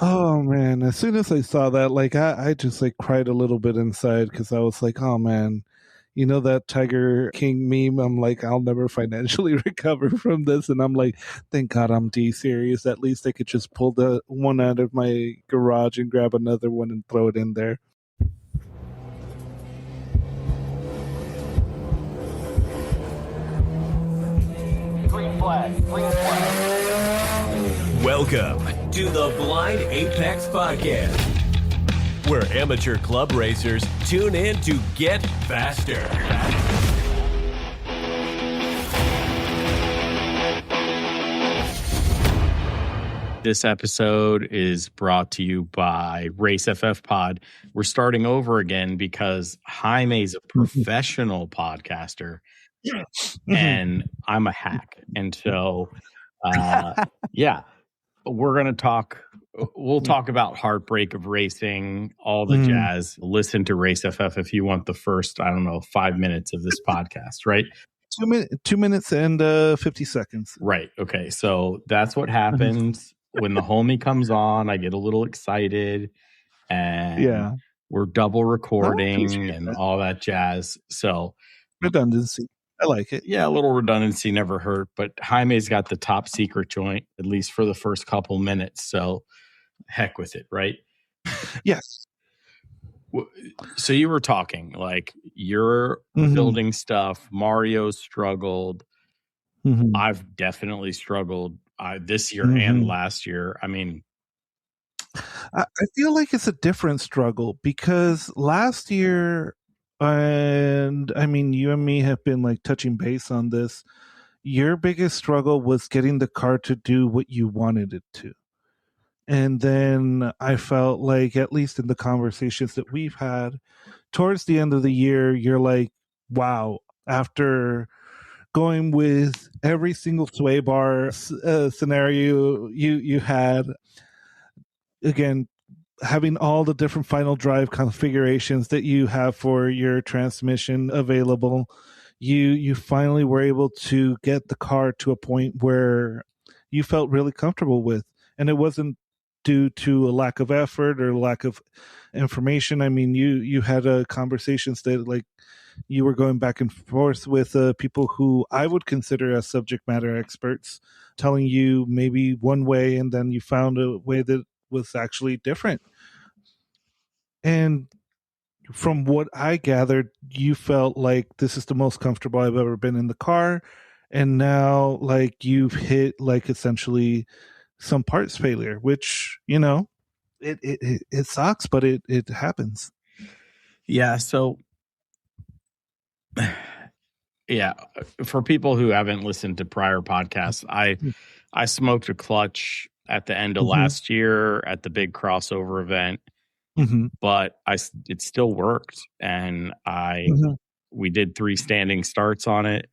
Oh man, as soon as I saw that, like I just like cried a little bit inside because I was like, oh man, you know that Tiger King meme? I'm like, I'll never financially recover from this. And I'm like, thank God I'm D series. At least I could just pull the one out of my garage and grab another one and throw it in there. Green flag, green flag. Welcome to the Blind Apex Podcast, where amateur club racers tune in to get faster. This episode is brought to you by RaceFFPod. We're starting over again because Jaime is a professional podcaster and I'm a hack. And so, yeah, we're going to talk. We'll talk about heartbreak of racing, all the jazz. Listen to RaceFF if you want the first, 5 minutes of this podcast, right? 2 minutes and 50 seconds. Right. Okay. So that's what happens when the homie comes on. I get a little excited, and we're double recording and all that jazz. So redundancy. I like it. Yeah, a little redundancy never hurt. But Jaime's got the top secret joint, at least for the first couple minutes. So heck with it, right? Yes. So you were talking like you're building stuff. Mario struggled. I've definitely struggled this year and last year. I mean, I feel like it's a different struggle because last year, and I mean, you and me have been like touching base on this. Your biggest struggle was getting the car to do what you wanted it to. And then I felt like, at least in the conversations that we've had, towards the end of the year, you're like, wow, after going with every single sway bar scenario you had, again, having all the different final drive configurations that you have for your transmission available, you finally were able to get the car to a point where you felt really comfortable with. And it wasn't due to a lack of effort or lack of information. I mean, you had conversations that like you were going back and forth with people who I would consider as subject matter experts, telling you maybe one way, and then you found a way that was actually different. And from what I gathered, you felt like this is the most comfortable I've ever been in the car. And now like you've hit like essentially some parts failure, which, it sucks, but it happens. Yeah. So yeah, for people who haven't listened to prior podcasts, I smoked a clutch at the end of last year at the big crossover event, but it still worked, and we did 3 standing starts on it,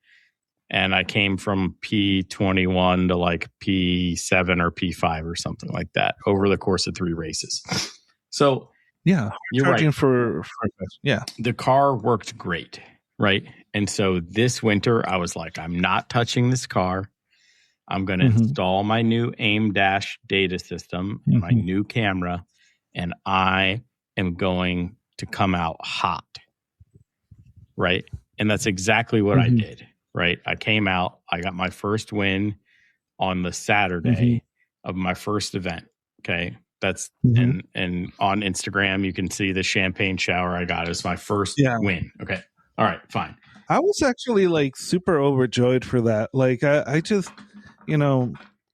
and I came from P21 to like P7 or P5 or something like that over the course of 3 races. So yeah, you're charging right. for The car worked great. Right. And so this winter, I was like, I'm not touching this car. I'm going to install my new AIM dash data system and my new camera, and I am going to come out hot. Right. And that's exactly what I did. Right. I came out, I got my first win on the Saturday of my first event. Okay. That's and on Instagram, you can see the champagne shower I got as my first win. Okay. All right, fine. I was actually like super overjoyed for that. Like I just,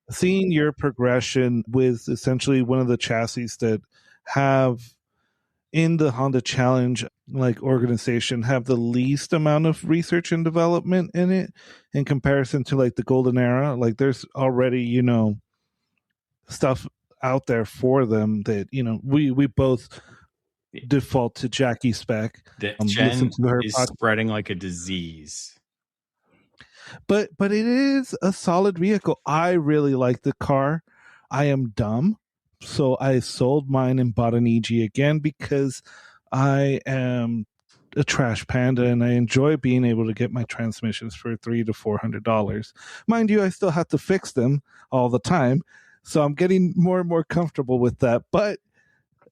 seeing your progression with essentially one of the chassis that have in the Honda Challenge like organization have the least amount of research and development in it in comparison to like the Golden Era. Like there's already, stuff out there for them that, we both default to Jackie spec. Jen is spreading like a disease. But it is a solid vehicle. I really like the car. I am dumb, so I sold mine and bought an EG again because I am a trash panda and I enjoy being able to get my transmissions for $300 to $400. Mind you, I still have to fix them all the time. So I'm getting more and more comfortable with that. But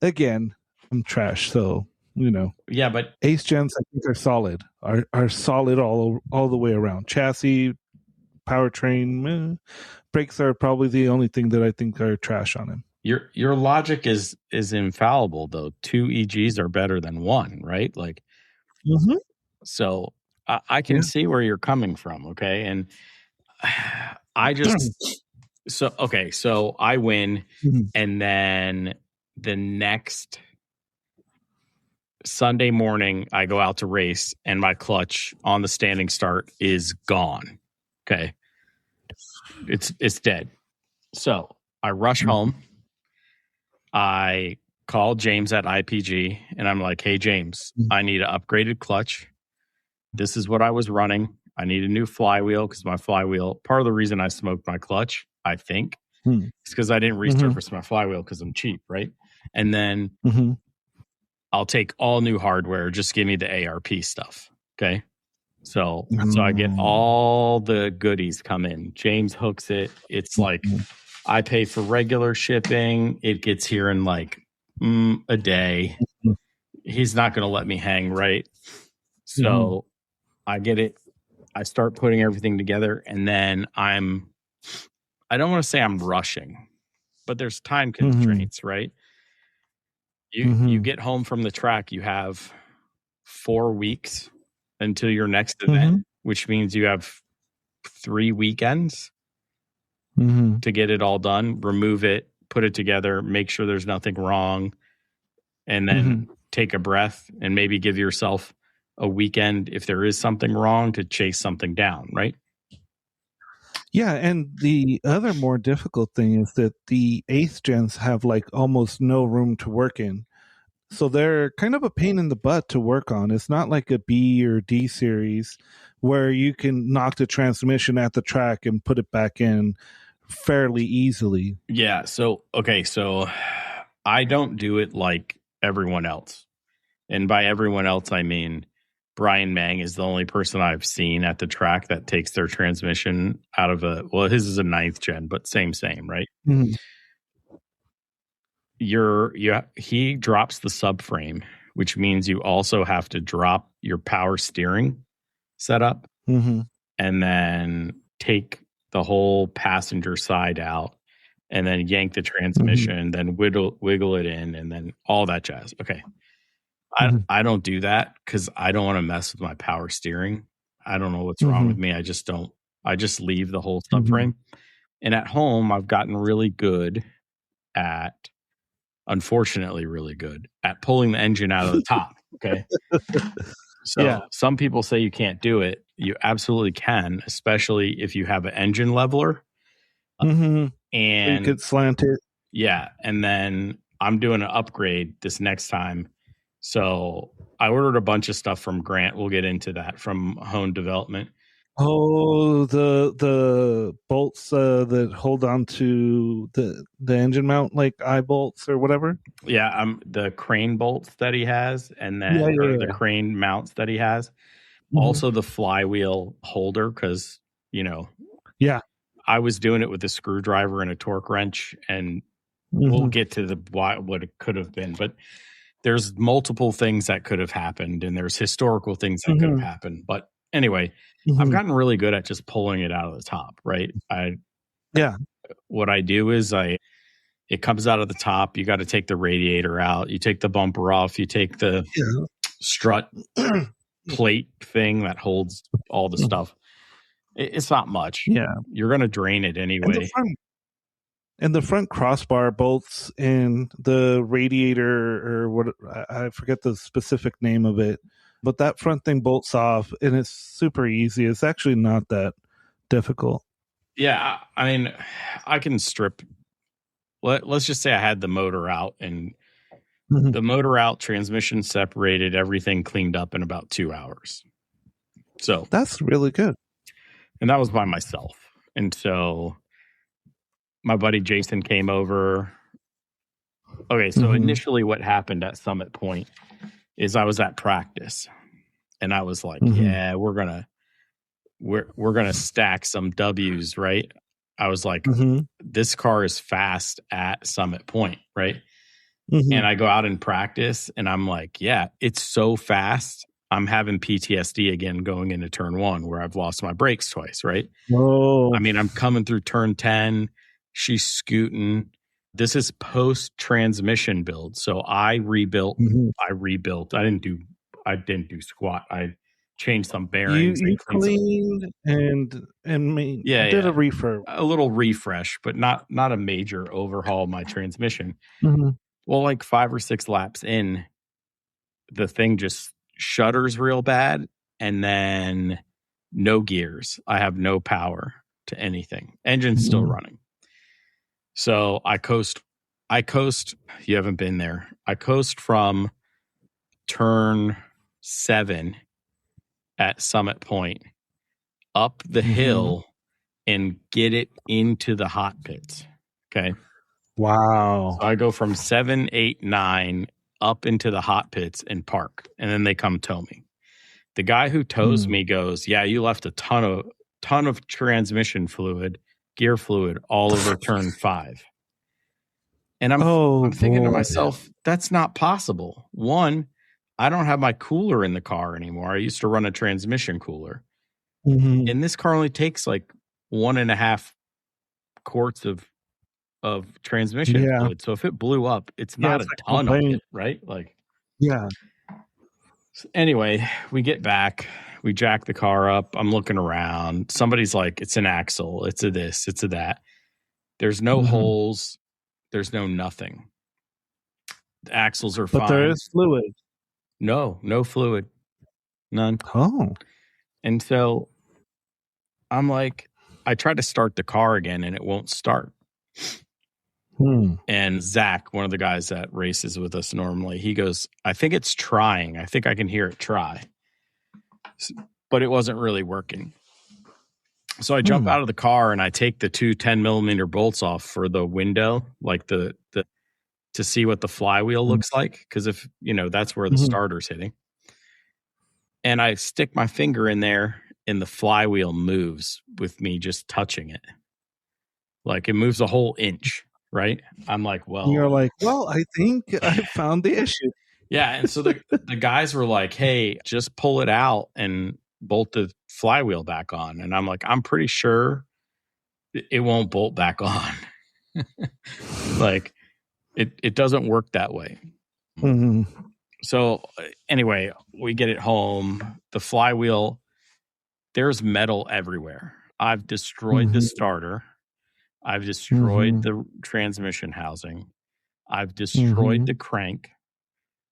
again, I'm trash. So, Yeah, but Ace gens, I think, are solid, are solid all the way around. Chassis, powertrain, brakes are probably the only thing that I think are trash on him. your logic is infallible, though. 2 EGs are better than 1, right? Like, so I can see where you're coming from. Okay. And I just, so I win. And then the next Sunday morning, I go out to race and my clutch on the standing start is gone. Okay. It's dead. So I rush home. I call James at IPG and I'm like, hey, James, I need an upgraded clutch. This is what I was running. I need a new flywheel because my flywheel, part of the reason I smoked my clutch, I think, is because I didn't resurface my flywheel because I'm cheap, right? And then I'll take all new hardware. Just give me the ARP stuff. Okay. So I get all the goodies come in. James hooks it. It's like I pay for regular shipping. It gets here in like a day. He's not going to let me hang, right? So I get it. I start putting everything together, and then I don't want to say I'm rushing, but there's time constraints, right? You get home from the track, you have 4 weeks until your next event, which means you have 3 weekends to get it all done, remove it, put it together, make sure there's nothing wrong, and then take a breath and maybe give yourself a weekend if there is something wrong to chase something down, right? Yeah, and the other more difficult thing is that the 8th gens have like almost no room to work in. So they're kind of a pain in the butt to work on. It's not like a B or D series where you can knock the transmission at the track and put it back in fairly easily. Yeah, so I don't do it like everyone else. And by everyone else, I mean Brian Mang is the only person I've seen at the track that takes their transmission out of his is a 9th gen, but same, right? He drops the subframe, which means you also have to drop your power steering setup and then take the whole passenger side out and then yank the transmission, then wiggle it in, and then all that jazz. Okay. I don't do that because I don't want to mess with my power steering. I don't know what's wrong with me. I just don't. I just leave the whole subframe. And at home, I've gotten really good at, unfortunately, really good at pulling the engine out of the top. Okay. So some people say you can't do it. You absolutely can, especially if you have an engine leveler. And you could slant it. Yeah. And then I'm doing an upgrade this next time. So I ordered a bunch of stuff from Grant. We'll get into that from Hone Development. Oh, the bolts that hold on to the engine mount, like eye bolts or whatever. Yeah, the crane bolts that he has, and then the crane mounts that he has. Also, the flywheel holder, because I was doing it with a screwdriver and a torque wrench, and we'll get to what it could have been, but there's multiple things that could have happened, and there's historical things that could have happened. But anyway, I've gotten really good at just pulling it out of the top, right? What I do is it comes out of the top. You got to take the radiator out. You take the bumper off. You take the strut plate thing that holds all the stuff. It's not much. Yeah. You're going to drain it anyway. And the front crossbar bolts and the radiator, or what, I forget the specific name of it, but that front thing bolts off and it's super easy. It's actually not that difficult. Yeah. I mean, I can strip. Let's just say I had the motor out and the motor out, transmission separated, everything cleaned up in about 2 hours. So that's really good. And that was by myself. And so my buddy Jason came over. Okay, so initially what happened at Summit Point is I was at practice and I was like, yeah, we're gonna stack some W's, right? I was like, Mm-hmm. this car is fast at Summit Point, right? Mm-hmm. And I go out and practice and I'm like, yeah, it's so fast. I'm having PTSD again going into turn 1 where I've lost my brakes twice, right? Oh. I mean, I'm coming through turn 10. She's scooting. This is post transmission build. So I rebuilt. Mm-hmm. I didn't do squat. I changed some You bearings. you cleaned and did a refurb. A little refresh, but not a major overhaul of my transmission. Mm-hmm. Well, like 5 or 6 laps in, the thing just shudders real bad, and then no gears. I have no power to anything. Engine's still running. So I coast. You haven't been there. I coast from turn 7 at Summit Point up the hill and get it into the hot pits. Okay. Wow. So I go from 7, 8, 9 up into the hot pits and park, and then they come tow me. The guy who tows me goes, "Yeah, you left a ton of transmission fluid, gear fluid all over turn 5." And I'm thinking to myself, that's not possible. One, I don't have my cooler in the car anymore. I used to run a transmission cooler. Mm-hmm. And this car only takes like 1.5 quarts of transmission fluid. So if it blew up, it's not a ton of it, right? Like, yeah. So anyway, we get back, we jack the car up. I'm looking around. Somebody's like, it's an axle, it's a this, it's a that. There's no holes, there's no nothing. The axles are fine. But there is fluid. No fluid. None. Oh. And so I'm like, I try to start the car again and it won't start. And Zach, one of the guys that races with us normally, he goes, I think it's trying. I think I can hear it try. But it wasn't really working. So I jump out of the car and I take the 2 10mm bolts off for the window, like the to see what the flywheel looks like. Because if, that's where the starter's hitting. And I stick my finger in there and the flywheel moves with me just touching it. Like it moves a whole inch. Right. I'm like, you're like, I think I found the issue. Yeah. And so the guys were like, hey, just pull it out and bolt the flywheel back on. And I'm like, I'm pretty sure it won't bolt back on. Like it doesn't work that way. Mm-hmm. So anyway, we get it home. The flywheel, there's metal everywhere. I've destroyed the starter. I've destroyed the transmission housing. I've destroyed the crank.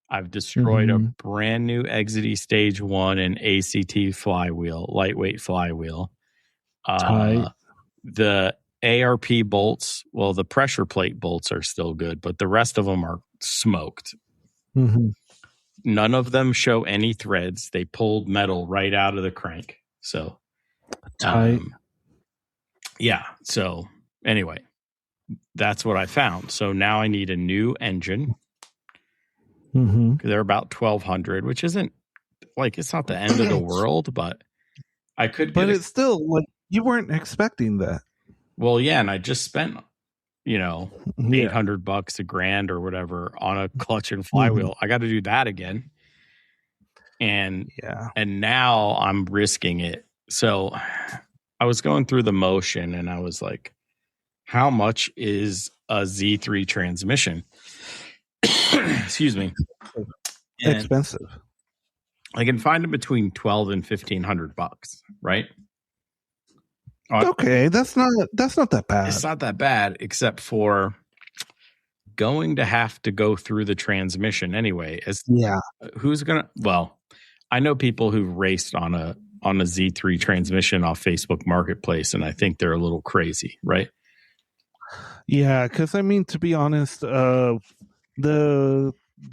I've destroyed a brand new Exity Stage 1 and ACT flywheel, lightweight flywheel. The ARP bolts, well, the pressure plate bolts are still good, but the rest of them are smoked. None of them show any threads. They pulled metal right out of the crank. So, yeah. So anyway, that's what I found. So now I need a new engine. They're about $1,200, which isn't like, it's not the end of the world, but I could. But it's still like you weren't expecting that. Well, yeah, and I just spent $800, $1,000 or whatever on a clutch and flywheel. I got to do that again, and now I'm risking it. So I was going through the motion, and I was like, how much is a Z3 transmission? Excuse me. And expensive. I can find them between $1,200 and $1,500, right? Okay, that's not that bad. It's not that bad, except for going to have to go through the transmission anyway. Who's gonna? Well, I know people who raced on a Z3 transmission off Facebook Marketplace, and I think they're a little crazy, right? Yeah, because I mean, to be honest, the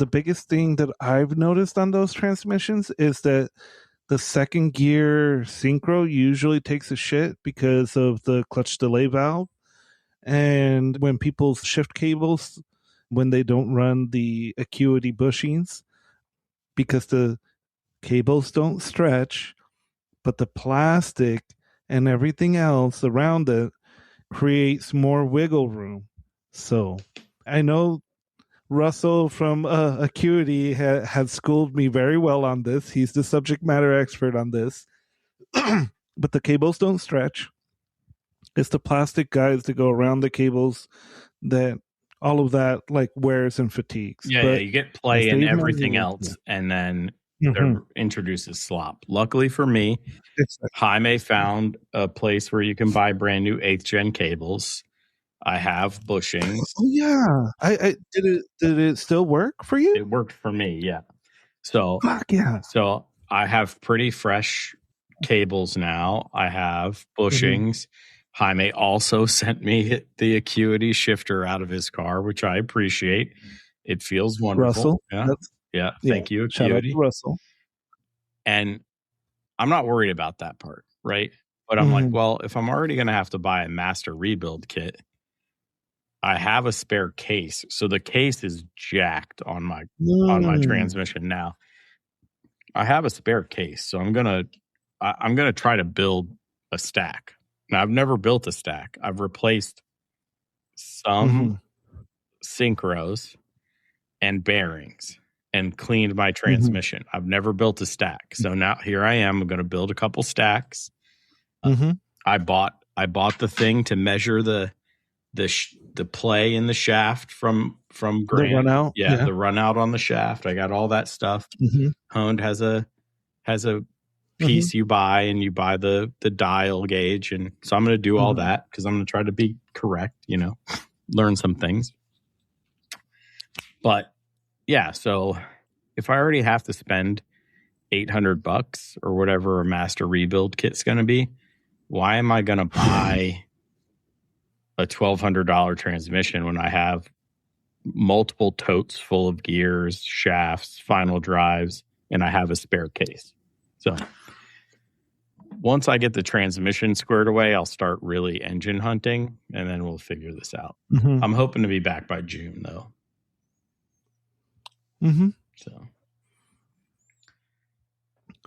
biggest thing that I've noticed on those transmissions is that the second gear synchro usually takes a shit because of the clutch delay valve. And when people shift cables, when they don't run the acuity bushings, because the cables don't stretch, but the plastic and everything else around it creates more wiggle room. So I know Russell from Acuity had schooled me very well on this. He's the subject matter expert on this. But the cables don't stretch. It's the plastic guides that go around the cables that all of that like wears and fatigues. Yeah, you get play and everything else, and then there introduces slop. Luckily for me, Jaime found a place where you can buy brand new 8th gen cables. I have bushings. Oh yeah, I did it still work for you? It worked for me, yeah. So fuck yeah. So I have pretty fresh cables now. I have bushings. Jaime also sent me the Acuity shifter out of his car, which I appreciate. It feels wonderful. Russell, yeah. Thank you, Acuity. Shout out to Russell. And I'm not worried about that part, right? But I'm like, well, if I'm already going to have to buy a master rebuild kit, I have a spare case. So the case is jacked on my transmission now. I have a spare case, so I'm gonna try to build a stack. Now, I've never built a stack. I've replaced some synchros and bearings and cleaned my transmission. I've never built a stack. So now here I am. I'm going to build a couple stacks. I bought the thing to measure the play in the shaft from Grant. The run out? Yeah, the run out on the shaft. I got all that stuff. Honed has a piece you buy, and you buy the dial gauge, and so I'm going to do all that because I'm going to try to be correct, learn some things. But yeah, so if I already have to spend $800 or whatever a master rebuild kit's going to be, why am I going to buy a $1,200 transmission when I have multiple totes full of gears, shafts, final drives, and I have a spare case? So once I get the transmission squared away, I'll start really engine hunting, and then we'll figure this out. I'm hoping to be back by June, though.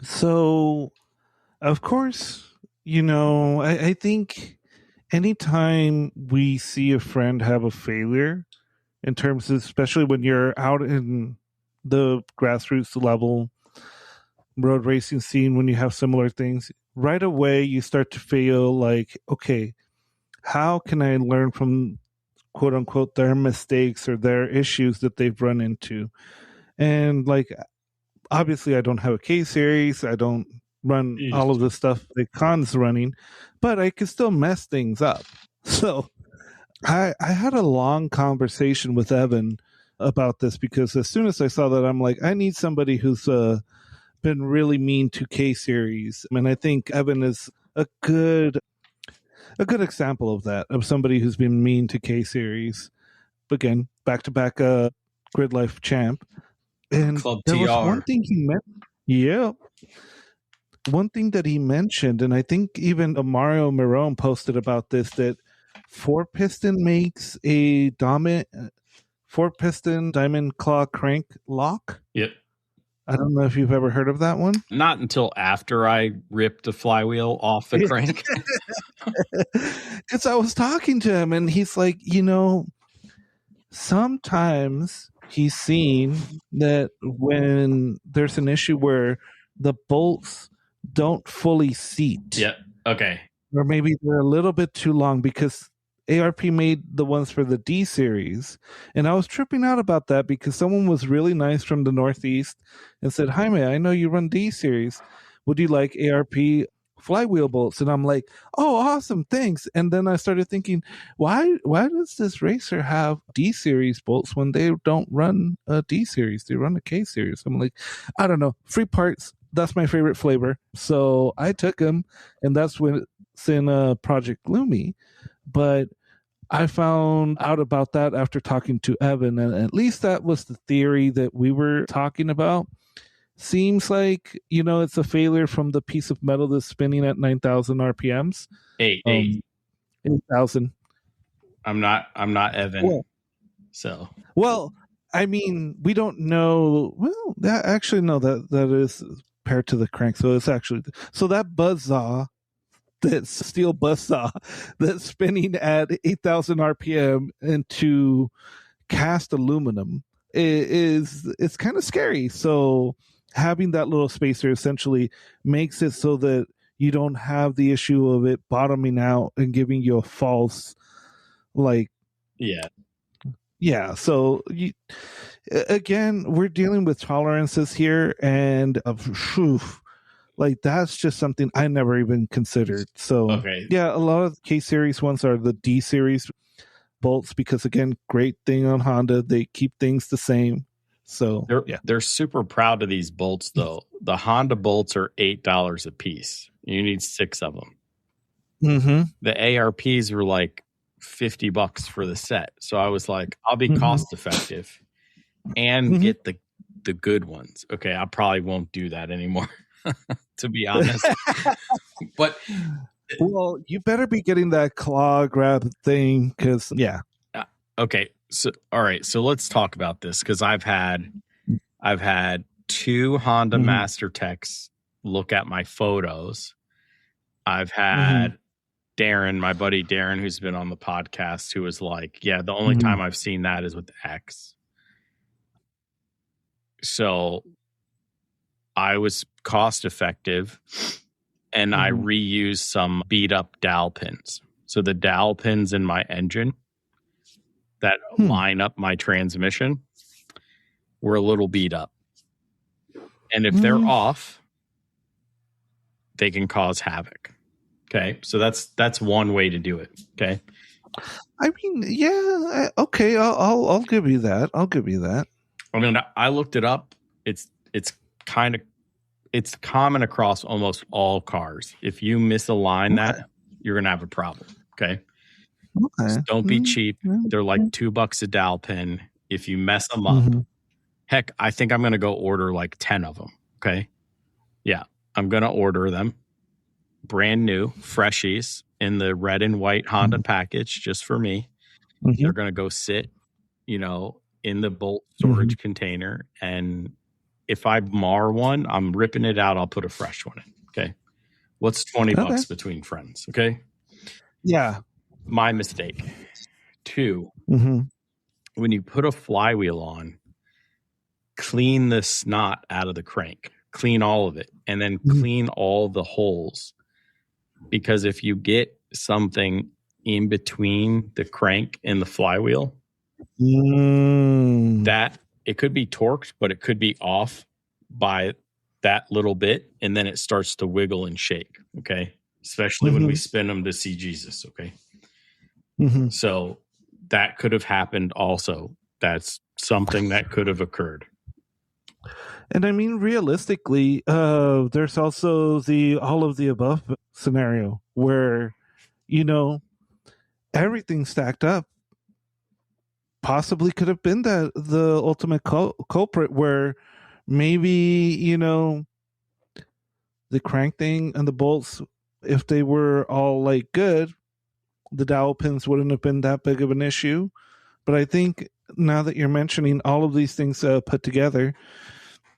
So, of course, I think anytime we see a friend have a failure, in terms of, especially when you're out in the grassroots level road racing scene, when you have similar things, right away you start to feel like, okay, how can I learn from quote unquote their mistakes or their issues that they've run into? And like, obviously I don't have a K series, I don't run all of the stuff that Khan's running, but I can still mess things up. So I had a long conversation with Evan about this, because as soon as I saw that, I'm like, I need somebody who's been really mean to K series, and I think Evan is a good example of that, of somebody who's been mean to K series. Again, back-to-back Grid Life champ. And Club there TR. was one thing he meant. Yeah. One thing that he mentioned, and I think even Mario Miron posted about this, that 4-piston makes a 4-piston diamond claw crank lock. Yep. I don't know if you've ever heard of that one. Not until after I ripped the flywheel off the crank. Because I was talking to him, and he's like, sometimes he's seen that when there's an issue where the bolts don't fully seat. Yep. Okay. Or maybe they're a little bit too long, because ARP made the ones for the D series. And I was tripping out about that, because someone was really nice from the Northeast and said, Jaime, I know you run D series. Would you like ARP flywheel bolts? And I'm like, oh, awesome, thanks. And then I started thinking, why does this racer have D series bolts when they don't run a D series? They run a K series. I'm like, I don't know. Free parts. That's my favorite flavor. So I took them, and that's when it's in Project Gloomy. But I found out about that after talking to Evan, and at least that was the theory that we were talking about. Seems like, it's a failure from the piece of metal that's spinning at 9,000 RPMs. 8,000. I'm not Evan. Well, so. Well, I mean, we don't know. Well, that is paired to the crank. So it's actually, so that buzzsaw that steel buzzsaw that's spinning at 8,000 RPM into cast aluminum it's kind of scary. So having that little spacer essentially makes it so that you don't have the issue of it bottoming out and giving you a false, like, yeah. So again, we're dealing with tolerances here, and like that's just something I never even considered. So yeah, a lot of K series ones are the D series bolts because, again, great thing on Honda, they keep things the same. So they're super proud of these bolts though. The Honda bolts are $8 a piece. You need 6 of them. Mm-hmm. The ARPs were like $50 for the set. So I was like, I'll be cost effective and get the good ones. Okay, I probably won't do that anymore, to be honest. But well, you better be getting that claw grab thing because okay. So all right. So let's talk about this because I've had 2 Honda Master Techs look at my photos. I've had Darren, my buddy Darren, who's been on the podcast, who was like, yeah, the only time I've seen that is with the X. So I was cost effective and I reused some beat up dowel pins. So the dowel pins in my engine that line up my transmission were a little beat up. And if they're off, they can cause havoc. Okay. So that's one way to do it. Okay. I mean, yeah. Okay. I'll give you that. I mean, I looked it up. It's common across almost all cars. If you misalign that, you're going to have a problem. Okay. So don't be cheap. They're like $2 a dowel pin. If you mess them up, heck, I think I'm going to go order like 10 of them. Okay. Yeah. I'm going to order them brand new, freshies in the red and white Honda package just for me. They're going to go sit, in the bolt storage container. And if I mar one, I'm ripping it out. I'll put a fresh one in. Okay. What's $20 between friends? Okay. Yeah. My mistake. 2, when you put a flywheel on, clean the snot out of the crank, clean all of it, and then clean all the holes. Because if you get something in between the crank and the flywheel, that it could be torqued, but it could be off by that little bit, and then it starts to wiggle and shake. Okay. Especially when we spin them to see Jesus. Okay. So that could have happened also. That's something that could have occurred. And I mean, realistically, there's also the all of the above scenario where, everything stacked up possibly could have been the ultimate culprit where maybe, the crank thing and the bolts, if they were all like good, the dowel pins wouldn't have been that big of an issue. But I think now that you're mentioning all of these things put together,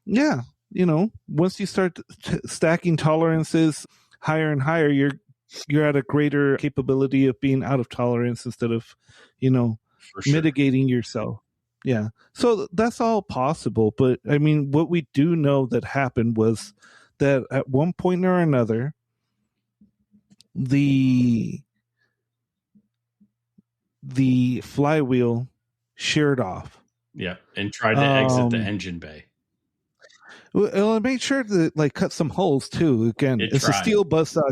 once you start stacking tolerances higher and higher, you're at a greater capability of being out of tolerance instead of, mitigating yourself. Yeah. So that's all possible. But I mean, what we do know that happened was that at one point or another, the flywheel sheared off. Yeah. And tried to exit the engine bay. Well, it made sure to cut some holes too. Again, it's a steel buzzsaw.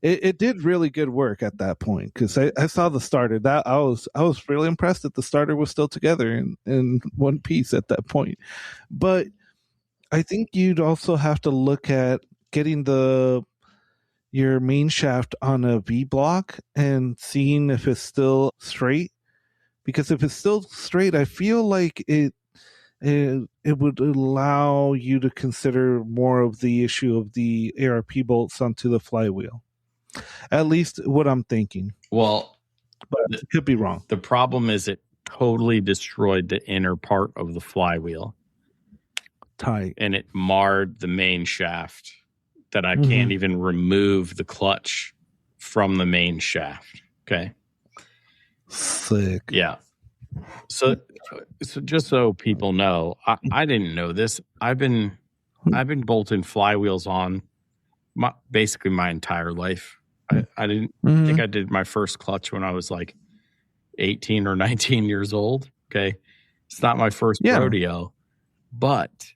It did really good work at that point because I saw the starter. That I was really impressed that the starter was still together in one piece at that point. But I think you'd also have to look at getting your main shaft on a V block and seeing if it's still straight. Because if it's still straight, I feel like it would allow you to consider more of the issue of the ARP bolts onto the flywheel. At least what I'm thinking. Well, but it could be wrong. The problem is it totally destroyed the inner part of the flywheel. Tight. And it marred the main shaft that I can't even remove the clutch from the main shaft. Okay. Sick. Yeah. So just so people know, I didn't know this. I've been bolting flywheels on basically my entire life. I didn't think I did my first clutch when I was like 18 or 19 years old. Okay. It's not my first rodeo, but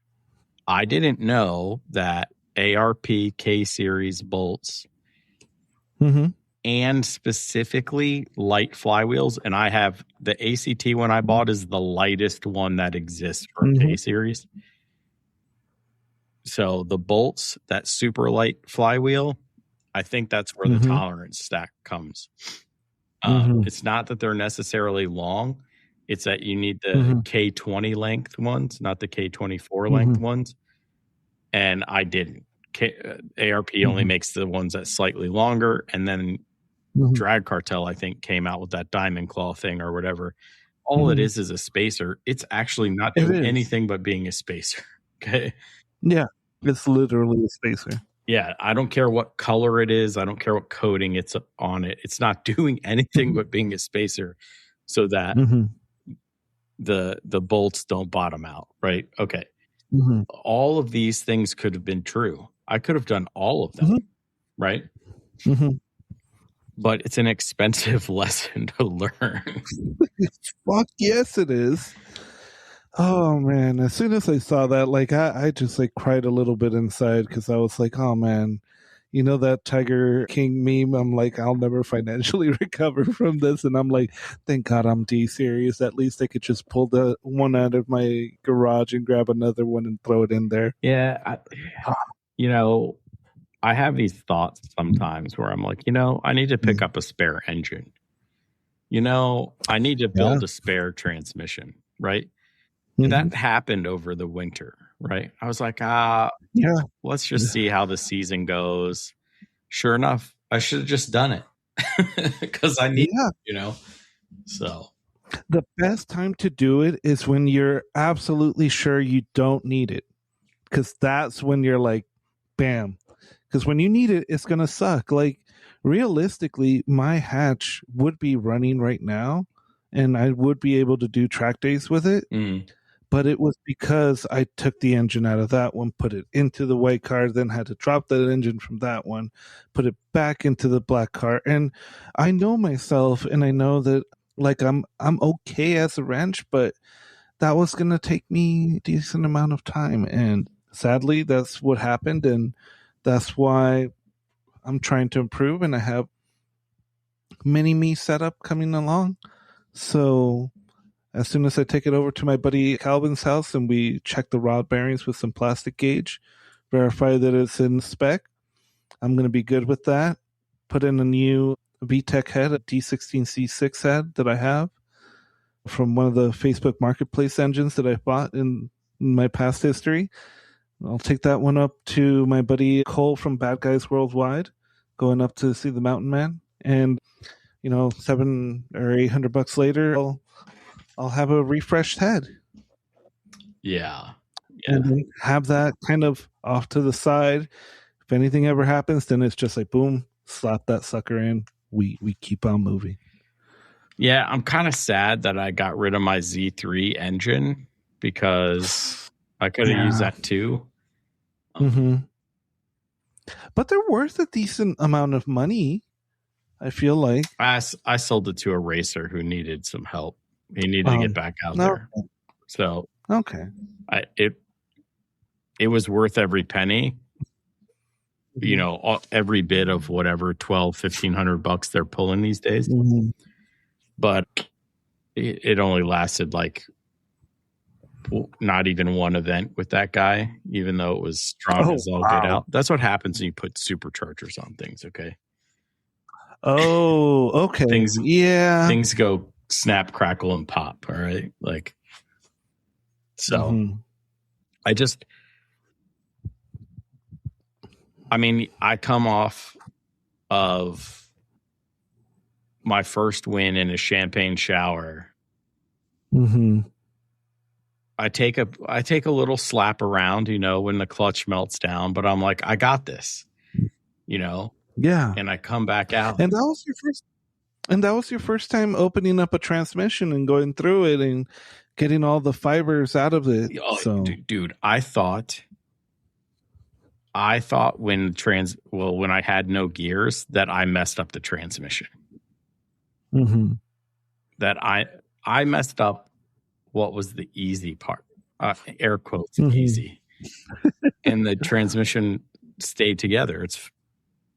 I didn't know that ARP K series bolts and specifically light flywheels. And I have the ACT one I bought is the lightest one that exists for K series. So the bolts, that super light flywheel, I think that's where the tolerance stack comes. It's not that they're necessarily long. It's that you need the K20 length ones, not the K24 length ones. And I didn't. ARP only makes the ones that slightly longer. And then Drag Cartel, I think, came out with that diamond claw thing or whatever. All it is a spacer. It's actually not doing anything but being a spacer. Okay. Yeah. It's literally a spacer. Yeah. I don't care what color it is. I don't care what coating it's on it. It's not doing anything but being a spacer so that the bolts don't bottom out. Right. Okay. All of these things could have been true. I could have done all of them. Right. But it's an expensive lesson to learn. Fuck yes, it is. Oh man! As soon as I saw that, like I just like cried a little bit inside because I was like, oh man, you know that Tiger King meme? I'm like, I'll never financially recover from this, and I'm like, thank God I'm D series. At least I could just pull the one out of my garage and grab another one and throw it in there. Yeah, I have these thoughts sometimes where I'm like, I need to pick up a spare engine. I need to build a spare transmission, right? That happened over the winter, right? I was like, let's just see how the season goes. Sure enough, I should have just done it because I need, so. The best time to do it is when you're absolutely sure you don't need it, because that's when you're like, bam. Because when you need it, it's going to suck. Like, realistically, my hatch would be running right now, and I would be able to do track days with it. But it was because I took the engine out of that one, put it into the white car, then had to drop that engine from that one, put it back into the black car. And I know myself, and I know that, like, I'm okay as a wrench, but that was going to take me a decent amount of time. And sadly, that's what happened. And that's why I'm trying to improve, and I have mini-me setup coming along. So as soon as I take it over to my buddy Calvin's house and we check the rod bearings with some plastic gauge, verify that it's in spec, I'm going to be good with that. Put in a new VTEC head, a D16C6 head that I have from one of the Facebook Marketplace engines that I bought in my past history. I'll take that one up to my buddy Cole from Bad Guys Worldwide, going up to see the Mountain Man. And, $700 or $800 later, I'll have a refreshed head. Yeah. And then have that kind of off to the side. If anything ever happens, then it's just like, boom, slap that sucker in. We keep on moving. Yeah, I'm kind of sad that I got rid of my Z3 engine because I could have used that too. But they're worth a decent amount of money, I feel like. I sold it to a racer who needed some help. He needed to get back out there. So okay, it was worth every penny. Every bit of whatever $1,200-$1,500 they're pulling these days. But it only lasted like not even one event with that guy, even though it was strong as all get out. That's what happens when you put superchargers on things. Okay. Oh, okay. Things go snap, crackle, and pop. All right. Like, so I come off of my first win in a champagne shower. I take a little slap around, when the clutch melts down, but I'm like, I got this, Yeah. and I come back out. And that was your first time opening up a transmission and going through it and getting all the fibers out of it. Oh, So dude, I thought when I had no gears that I messed up the transmission. Mhm. That I messed up what was the easy part, air quotes, Mhm. easy, and the transmission stayed together.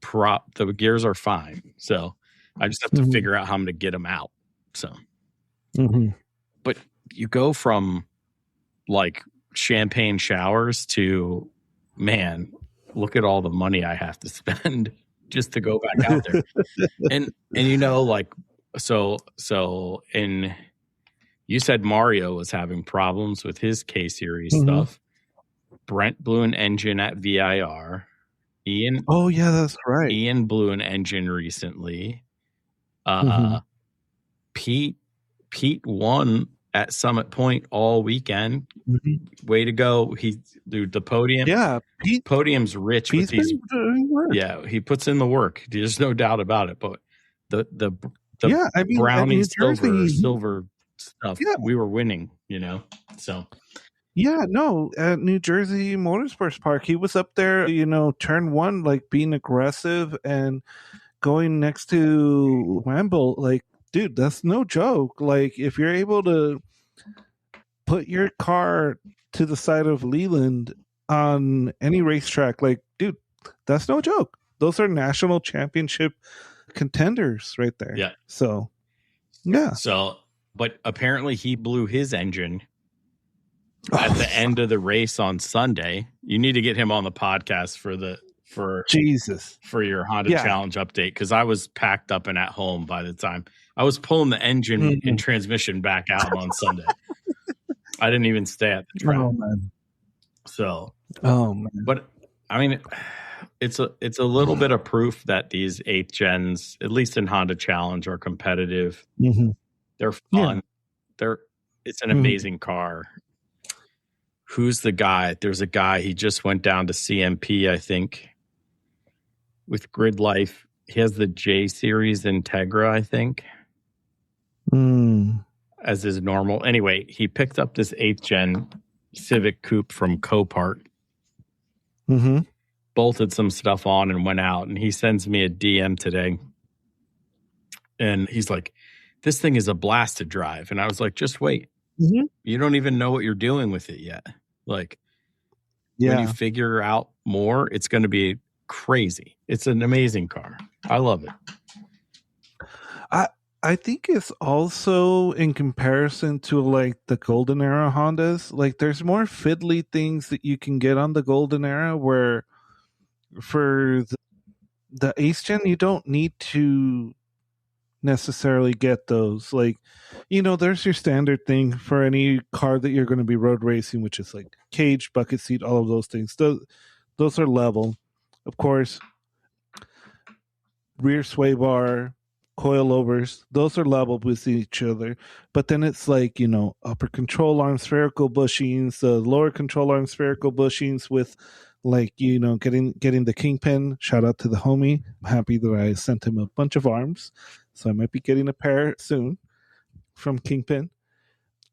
The gears are fine, so I just have to figure out how I'm going to get them out. So, but you go from like champagne showers to, man, look at all the money I have to spend just to go back out there. and like, so you said Mario was having problems with his K series stuff. Brent blew an engine at VIR. Ian. Oh yeah, that's right. Ian blew an engine recently. Pete won at Summit Point all weekend. Way to go! The podium. Yeah, podium's rich. Pete's with these, been doing work. Yeah, he puts in the work. There's no doubt about it. But the brownie silver stuff, we were winning. So. Yeah, no, at New Jersey Motorsports Park, he was up there, turn one, like being aggressive and going next to Wamble. Like, dude, that's no joke. Like, if you're able to put your car to the side of Leland on any racetrack, like, dude, that's no joke. Those are national championship contenders right there. Yeah. So, yeah. So, but apparently he blew his engine at the end of the race on Sunday. You need to get him on the podcast for your Honda Challenge update, because I was packed up and at home by the time I was pulling the engine and transmission back out on Sunday. I didn't even stay at the track. Oh man. So, man. But I mean, it's a little bit of proof that these 8th gens, at least in Honda Challenge, are competitive. They're fun. It's an amazing car. Who's the guy? There's a guy, he just went down to CMP, I think, with Grid Life. He has the J Series Integra, I think, as his normal. Anyway, he picked up this 8th gen Civic Coupe from Copart, bolted some stuff on and went out. And he sends me a DM today. And he's like, this thing is a blast to drive. And I was like, just wait. You don't even know what you're doing with it yet. Like, when you figure out more, it's going to be crazy. It's an amazing car. I love it. I think it's also in comparison to like the Golden Era Hondas, like there's more fiddly things that you can get on the Golden Era, where for the Ace Gen, you don't need to necessarily get those. Like, there's your standard thing for any car that you're going to be road racing, which is like cage, bucket seat, all of those things. Those are level. Of course, rear sway bar, coilovers, those are level with each other. But then it's like, upper control arm spherical bushings, the lower control arm spherical bushings with like, getting the Kingpin. Shout out to the homie. I'm happy that I sent him a bunch of arms. So I might be getting a pair soon from Kingpin.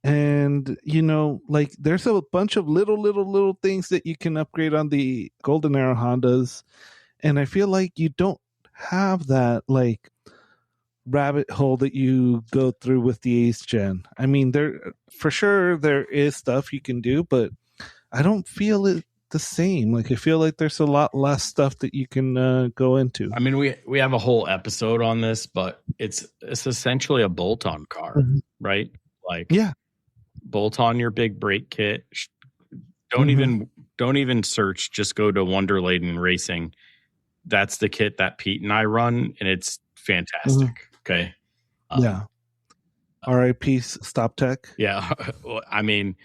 And, like there's a bunch of little things that you can upgrade on the Golden Era Hondas. And I feel like you don't have that like rabbit hole that you go through with the Ace Gen. I mean, there is stuff you can do, but I don't feel it the same. Like, I feel like there's a lot less stuff that you can go into. I mean, we have a whole episode on this, but it's essentially a bolt-on car, right? Like, bolt on your big brake kit. Don't even search. Just go to Wonderladen Racing. That's the kit that Pete and I run, and it's fantastic. Okay. R.I.P. Stop Tech. Yeah. I mean,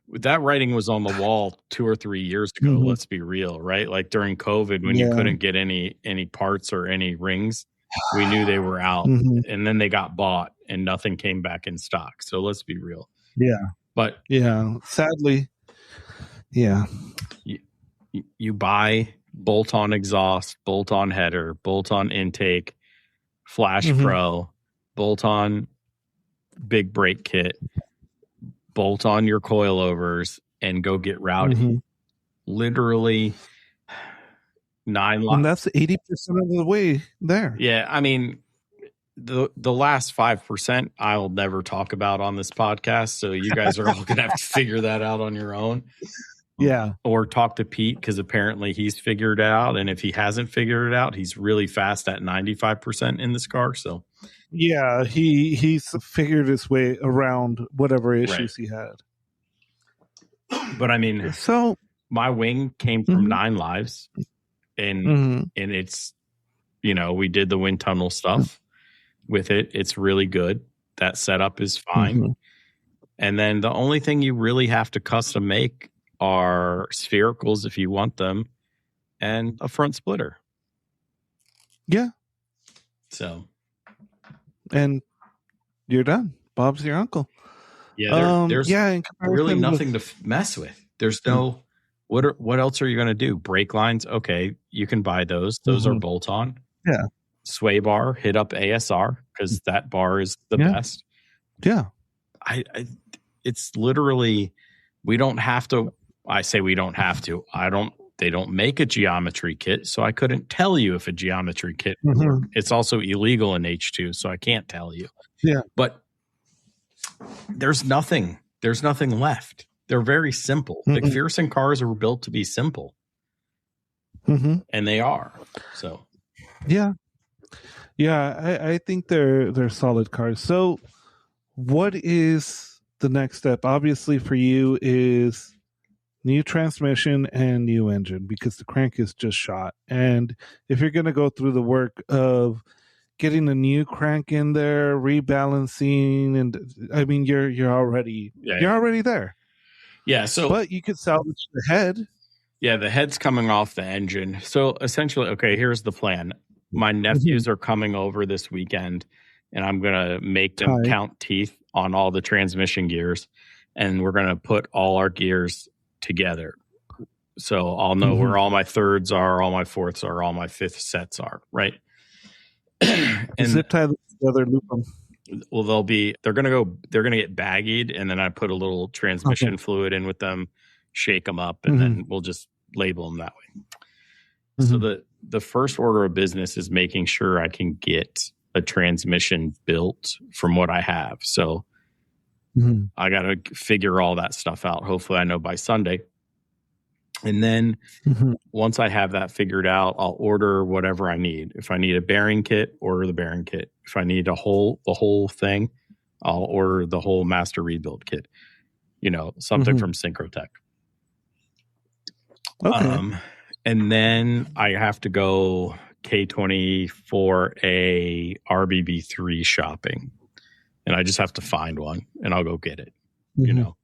that writing was on the wall 2 or 3 years ago. Let's be real, right? Like during COVID, when you couldn't get any parts or any rings, we knew they were out, and then they got bought and nothing came back in stock. So let's be real. Yeah. But yeah, sadly, yeah. You buy bolt-on exhaust, bolt-on header, bolt-on intake, Flash Pro, bolt-on big brake kit, bolt on your coilovers, and go get rowdy. Literally 9 lives. And that's 80% of the way there. Yeah, I mean, the last 5% I'll never talk about on this podcast, so you guys are all going to have to figure that out on your own. Yeah. Or talk to Pete, because apparently he's figured it out, and if he hasn't figured it out, he's really fast at 95% in this car. So yeah, he's figured his way around whatever issues he had. But I mean, so my wing came from 9 lives, and it's, you know, we did the wind tunnel stuff with it. It's really good. That setup is fine. And then the only thing you really have to custom make are sphericals if you want them, and a front splitter. Yeah. So. And you're done. Bob's your uncle. Yeah, there's really nothing to mess with. There's no what else are you going to do? Brake lines, okay, you can buy those. Those are bolt on. Yeah. Sway bar, hit up ASR because that bar is the best. Yeah. I it's literally, we don't have to. I say we don't have to. They don't make a geometry kit, so I couldn't tell you if a geometry kit would work. It's also illegal in H2, so I can't tell you. Yeah. But there's nothing left. They're very simple. McPherson cars are built to be simple. And they are. So yeah. I think they're solid cars. So what is the next step? Obviously for you is new transmission and new engine, because the crank is just shot. And if you're going to go through the work of getting a new crank in there, rebalancing, and I mean, you're already there. Yeah. So, but you could salvage the head. Yeah, the head's coming off the engine. So essentially, okay, here's the plan. My nephews are coming over this weekend, and I'm gonna make them count teeth on all the transmission gears, and we're gonna put all our gears together. So I'll know where all my thirds are, all my fourths are, all my fifth sets are, right? And zip tie them together, loop them. Well, they're gonna get baggied, and then I put a little transmission fluid in with them, shake them up, and then we'll just label them that way. So the first order of business is making sure I can get a transmission built from what I have. So I got to figure all that stuff out. Hopefully I know by Sunday. And then once I have that figured out, I'll order whatever I need. If I need a bearing kit, order the bearing kit. If I need the whole thing, I'll order the whole master rebuild kit. You know, something from Synchrotech. Okay. And then I have to go K24A RBB3 shopping. And I just have to find one, and I'll go get it, you know?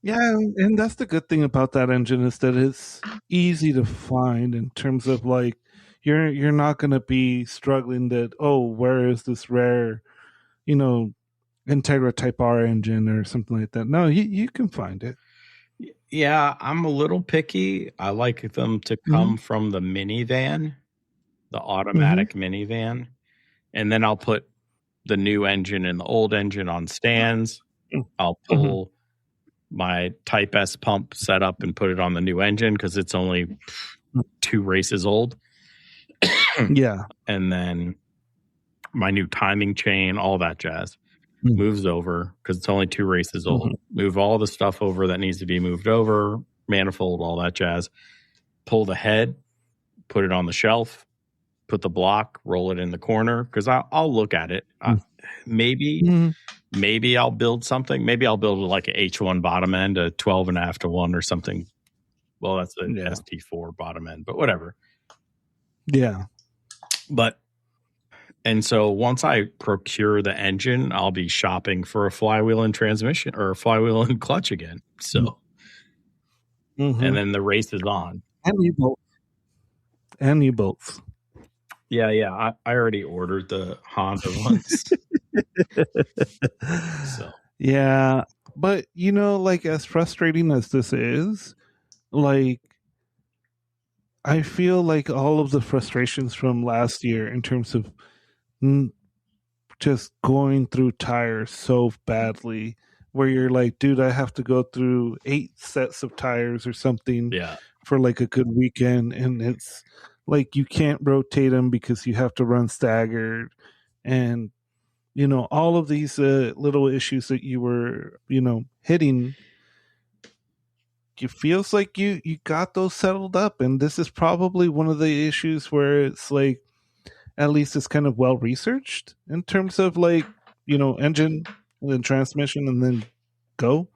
Yeah, and that's the good thing about that engine is that it's easy to find in terms of like you're not going to be struggling that, oh, where is this rare, you know, Integra Type R engine or something like that. No, you can find it. Yeah, I'm a little picky. I like them to come from the minivan, the automatic minivan, and then I'll put the new engine and the old engine on stands. I'll pull my Type S pump set up and put it on the new engine because it's only 2 races old. Yeah. And then my new timing chain, all that jazz, moves over because it's only 2 races old. Move all the stuff over that needs to be moved over, manifold, all that jazz. Pull the head, put it on the shelf, put the block, roll it in the corner because I'll look at it. Maybe I'll build something. Maybe I'll build like a H1 bottom end, a 12.5 to 1 or something. Well, that's an ST4 bottom end, but whatever. Yeah. And so once I procure the engine, I'll be shopping for a flywheel and transmission or a flywheel and clutch again. So, and then the race is on. And you both. Yeah. I already ordered the Honda ones. So yeah, But like as frustrating as this is, like I feel like all of the frustrations from last year in terms of just going through tires so badly, where you're like, dude, I have to go through 8 sets of tires or something for like a good weekend, and it's like you can't rotate them because you have to run staggered, and all of these little issues that you were hitting. It feels like you got those settled up, and this is probably one of the issues where it's like at least it's kind of well researched in terms of like engine and then transmission and then go.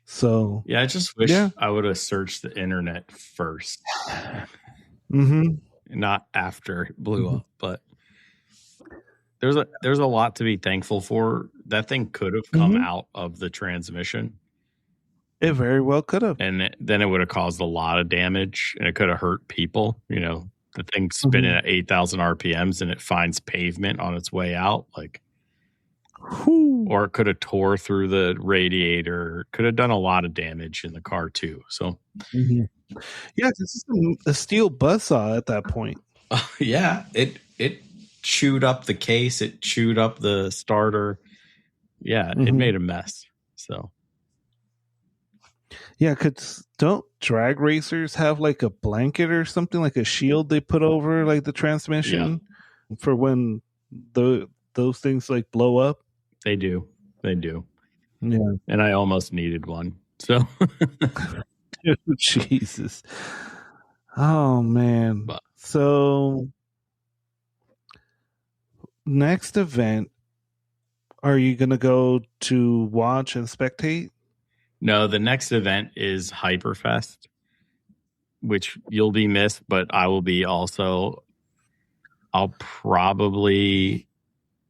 So yeah, I just wish I would have searched the internet first, not after it blew up. But there's a lot to be thankful for. That thing could have come out of the transmission. It very well could have. And then it would have caused a lot of damage, and it could have hurt people. The thing's spinning at 8,000 RPMs and it finds pavement on its way out. Like, or it could have tore through the radiator. Could have done a lot of damage in the car too. So, yeah, this is a steel buzzsaw at that point. Yeah, it chewed up the case. It chewed up the starter. Yeah, it made a mess. So. Yeah, because don't drag racers have like a blanket or something, like a shield they put over like the transmission for when those things like blow up? They do. Yeah. And I almost needed one. So Jesus. Oh man. So next event, are you gonna go to watch and spectate? No, the next event is Hyperfest, which you'll be missed, but I will be also. I'll probably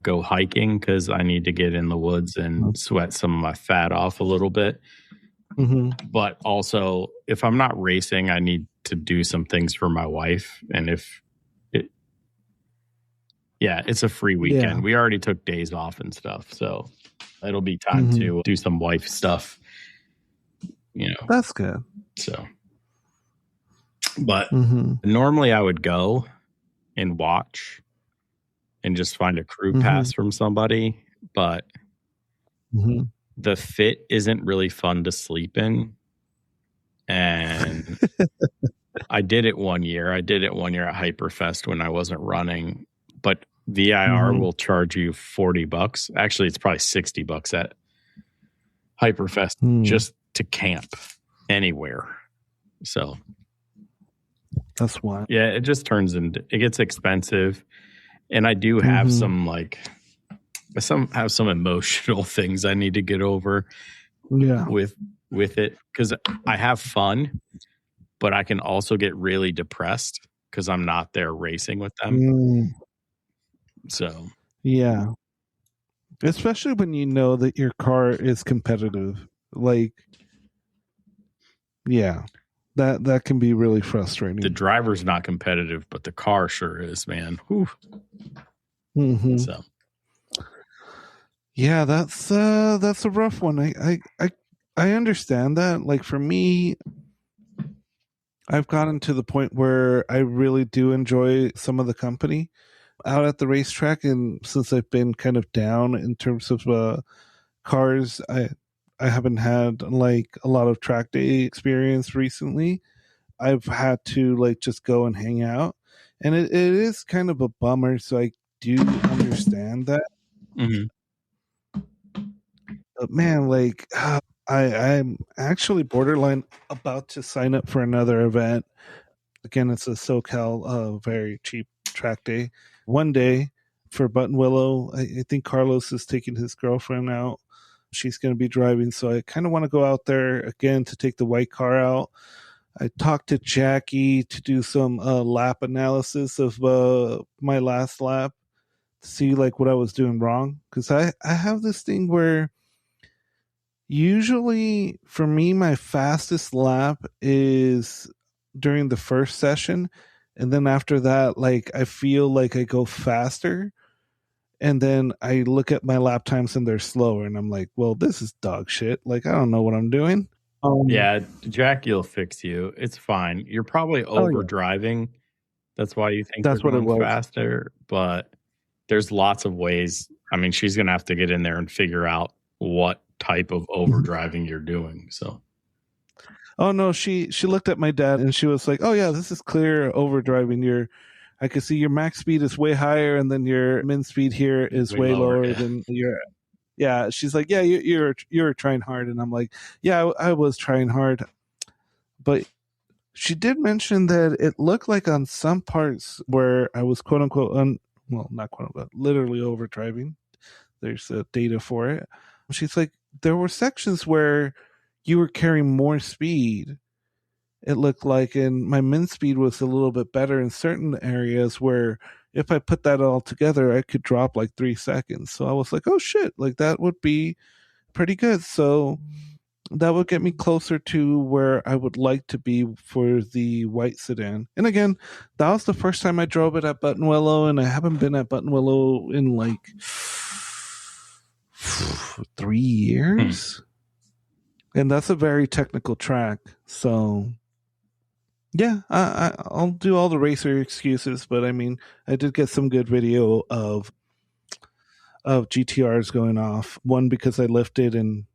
go hiking because I need to get in the woods and sweat some of my fat off a little bit. But also, if I'm not racing, I need to do some things for my wife. And it's a free weekend. Yeah. We already took days off and stuff. So it'll be time to do some wife stuff. That's good. So, but normally I would go and watch and just find a crew pass from somebody, but the fit isn't really fun to sleep in. And I did it one year. I did it one year at Hyperfest when I wasn't running, but VIR will charge you $40. Actually, it's probably $60 at Hyperfest just to camp anywhere. So that's why. Yeah, it just it gets expensive. And I do have some emotional things I need to get over with it, because I have fun, but I can also get really depressed because I'm not there racing with them. So yeah, especially when you know that your car is competitive. Like, yeah, that can be really frustrating. The driver's not competitive, but the car sure is, man. So yeah, that's a rough one. I understand that. Like for me, I've gotten to the point where I really do enjoy some of the company out at the racetrack, and since I've been kind of down in terms of cars, I haven't had like a lot of track day experience recently. I've had to like just go and hang out, and it is kind of a bummer. So I do understand that. But man, like I'm actually borderline about to sign up for another event. Again, it's a SoCal very cheap track day. One day for Button Willow. I think Carlos is taking his girlfriend out. She's going to be driving, so I kind of want to go out there again to take the white car out. I talked to Jackie to do some lap analysis of my last lap to see like what I was doing wrong, because I have this thing where usually for me my fastest lap is during the first session, and then after that, like I feel like I go faster, And then I look at my lap times and they're slower, and I'm like, well, this is dog shit. Like, I don't know what I'm doing. Yeah, Jackie will fix you. It's fine. You're probably over driving. That's why you think That's you're what it going was. faster. But there's lots of ways. I mean, she's going to have to get in there and figure out what type of overdriving you're doing. So, oh no, she looked at my dad and she was like, "Oh yeah, this is clear overdriving. I can see your max speed is way higher, and then your min speed here is way lower than your." Yeah, she's like, "Yeah, you're trying hard," and I'm like, "Yeah, I was trying hard," but she did mention that it looked like on some parts where I was quote unquote well, not quote unquote, literally overdriving. There's data for it. She's like, there were sections where you were carrying more speed. It looked like, and my min speed was a little bit better in certain areas where if I put that all together, I could drop like 3 seconds. So I was like, oh shit, like that would be pretty good. So that would get me closer to where I would like to be for the white sedan. And again, that was the first time I drove it at Buttonwillow, and I haven't been at Buttonwillow in like 3 years. And that's a very technical track. So yeah, I'll do all the racer excuses, but I mean, I did get some good video of GTRs going off. One because I lifted, and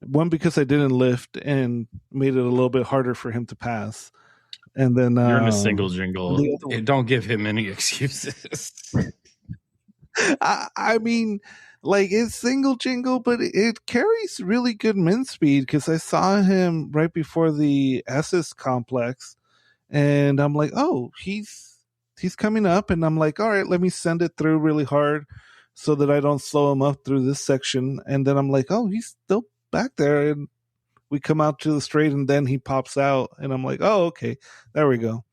one because I didn't lift and made it a little bit harder for him to pass. And then you're in a single jingle. Don't give him any excuses. I mean, like, it's single jingle, but it carries really good min speed because I saw him right before the Esses complex, and I'm like, oh, he's coming up, and I'm like, all right, let me send it through really hard so that I don't slow him up through this section. And then I'm like, oh, he's still back there, and we come out to the straight, and then he pops out, and I'm like, oh, okay, there we go.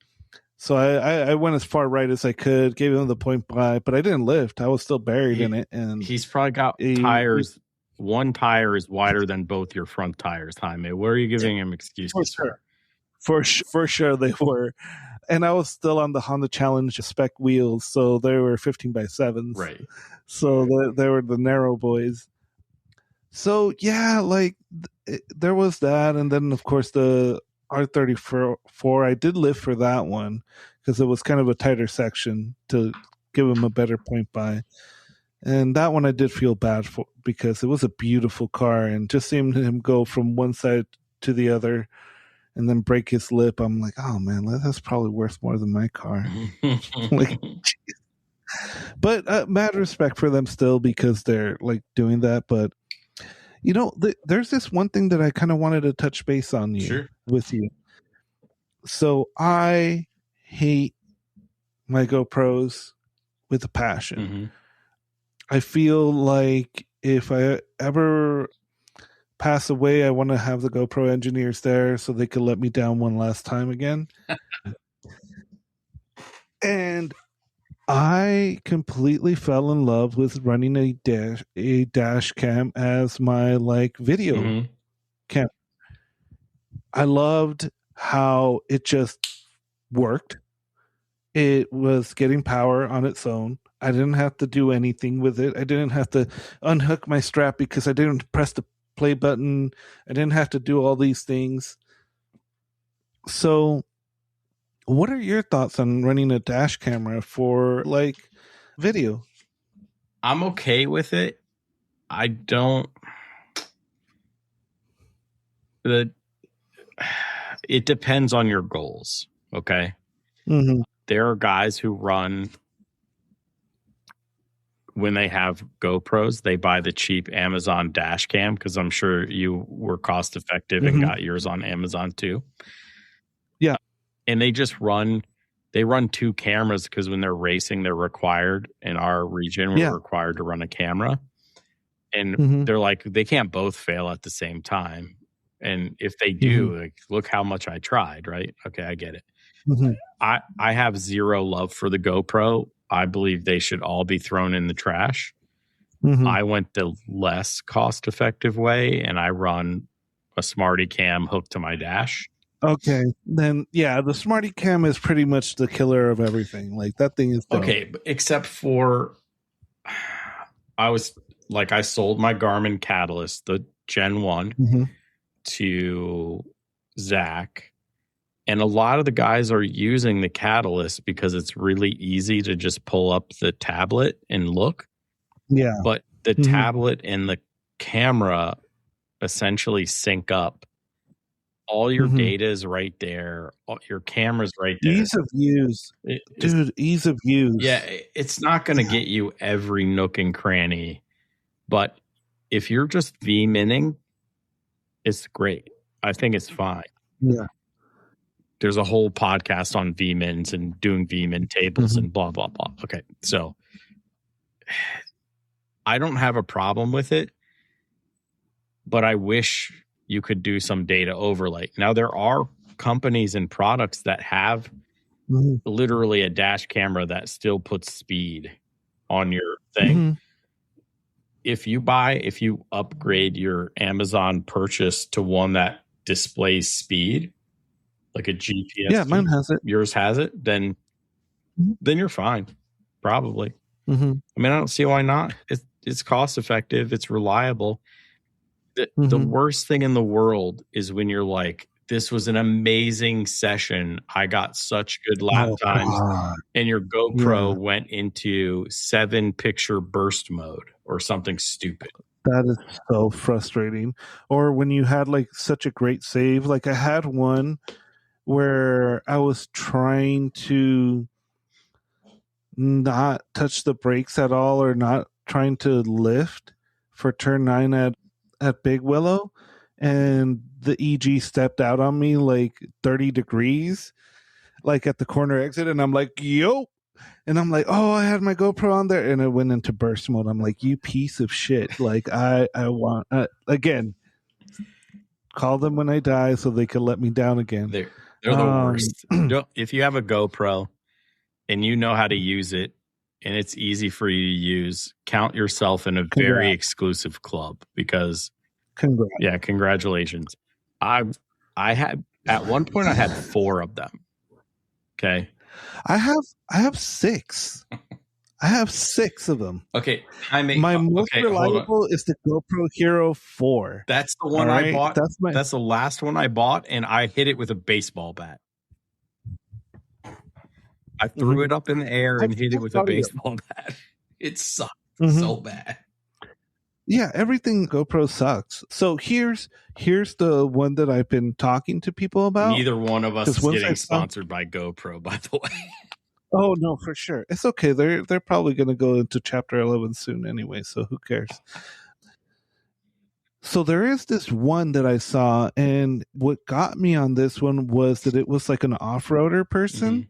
So I went as far right as I could, gave him the point by, but I didn't lift. I was still buried in it. And he's probably got tires. One tire is wider than both your front tires, Jaime. What are you giving him excuses for? For sure they were. And I was still on the Honda Challenge spec wheels, so they were 15x7s. Right. So they were the narrow boys. So yeah, like there was that, and then of course the R34. I did lift for that one because it was kind of a tighter section to give him a better point by, and that one I did feel bad for because it was a beautiful car, and just seeing him go from one side to the other and then break his lip, I'm like, oh man, that's probably worth more than my car. Like, but mad respect for them still because they're like doing that. But you know, there's this one thing that I kind of wanted to touch base on with you. So I hate my GoPros with a passion. Mm-hmm. I feel like if I ever pass away, I want to have the GoPro engineers there so they could let me down one last time again. And I completely fell in love with running a dash cam as my like video cam. I loved how it just worked. It was getting power on its own. I didn't have to do anything with it. I didn't have to unhook my strap because I didn't press the play button. I didn't have to do all these things. So what are your thoughts on running a dash camera for like video? I'm okay with it. I don't. It depends on your goals. Okay. Mm-hmm. There are guys who run when they have GoPros, they buy the cheap Amazon dash cam because I'm sure you were cost effective and got yours on Amazon too. Yeah. And they just run 2 cameras because when they're racing, they're required. In our region, we're required to run a camera. And they're like, they can't both fail at the same time. And if they do, like, look how much I tried, right? Okay, I get it. I have zero love for the GoPro. I believe they should all be thrown in the trash. I went the less cost-effective way, and I run a Smarty Cam hooked to my dash. Okay, then yeah, the Smarty Cam is pretty much the killer of everything. Like that thing is dope. Okay, except for I sold my Garmin Catalyst, the Gen 1, to Zach. And a lot of the guys are using the Catalyst because it's really easy to just pull up the tablet and look. Yeah. But the tablet and the camera essentially sync up. All your data is right there. Your camera's right there. Ease of use. Ease of use. Yeah, it's not going to get you every nook and cranny. But if you're just V-minning, it's great. I think it's fine. Yeah. There's a whole podcast on V-mins and doing V-min tables and blah, blah, blah. Okay, so I don't have a problem with it, but I wish you could do some data overlay. Now, there are companies and products that have literally a dash camera that still puts speed on your thing. If you upgrade your Amazon purchase to one that displays speed, like a GPS. Yeah, mine has it. Yours has it. Then you're fine, probably. I mean, I don't see why not. It's cost effective. It's reliable. The worst thing in the world is when you're like, this was an amazing session. I got such good lap times. And your GoPro went into 7-picture burst mode or something stupid. That is so frustrating. Or when you had like such a great save. Like I had one where I was trying to not touch the brakes at all or not trying to lift for turn 9 at Big Willow, and the EG stepped out on me like 30 degrees, like at the corner exit, and I'm like, yo, and I'm like, oh, I had my GoPro on there, and it went into burst mode. I'm like, you piece of shit. Like I want again, call them when I die so they can let me down again. They're the worst. If you have a GoPro and you know how to use it and it's easy for you to use, count yourself in a very exclusive club because congratulations. I had at one point I had 4 of them. Okay. I have 6. I have 6 of them. Okay. Jaime, my most reliable is the GoPro Hero 4. That's the one I bought. That's the last one I bought, and I hit it with a baseball bat. I threw it up in the air and hit it with a baseball bat. It sucked so bad. Yeah, everything GoPro sucks. So here's the one that I've been talking to people about. Neither one of us is getting sponsored by GoPro, by the way. Oh no, for sure. It's okay. They're probably going to go into chapter 11 soon anyway, so who cares? So there is this one that I saw, and what got me on this one was that it was like an off-roader person.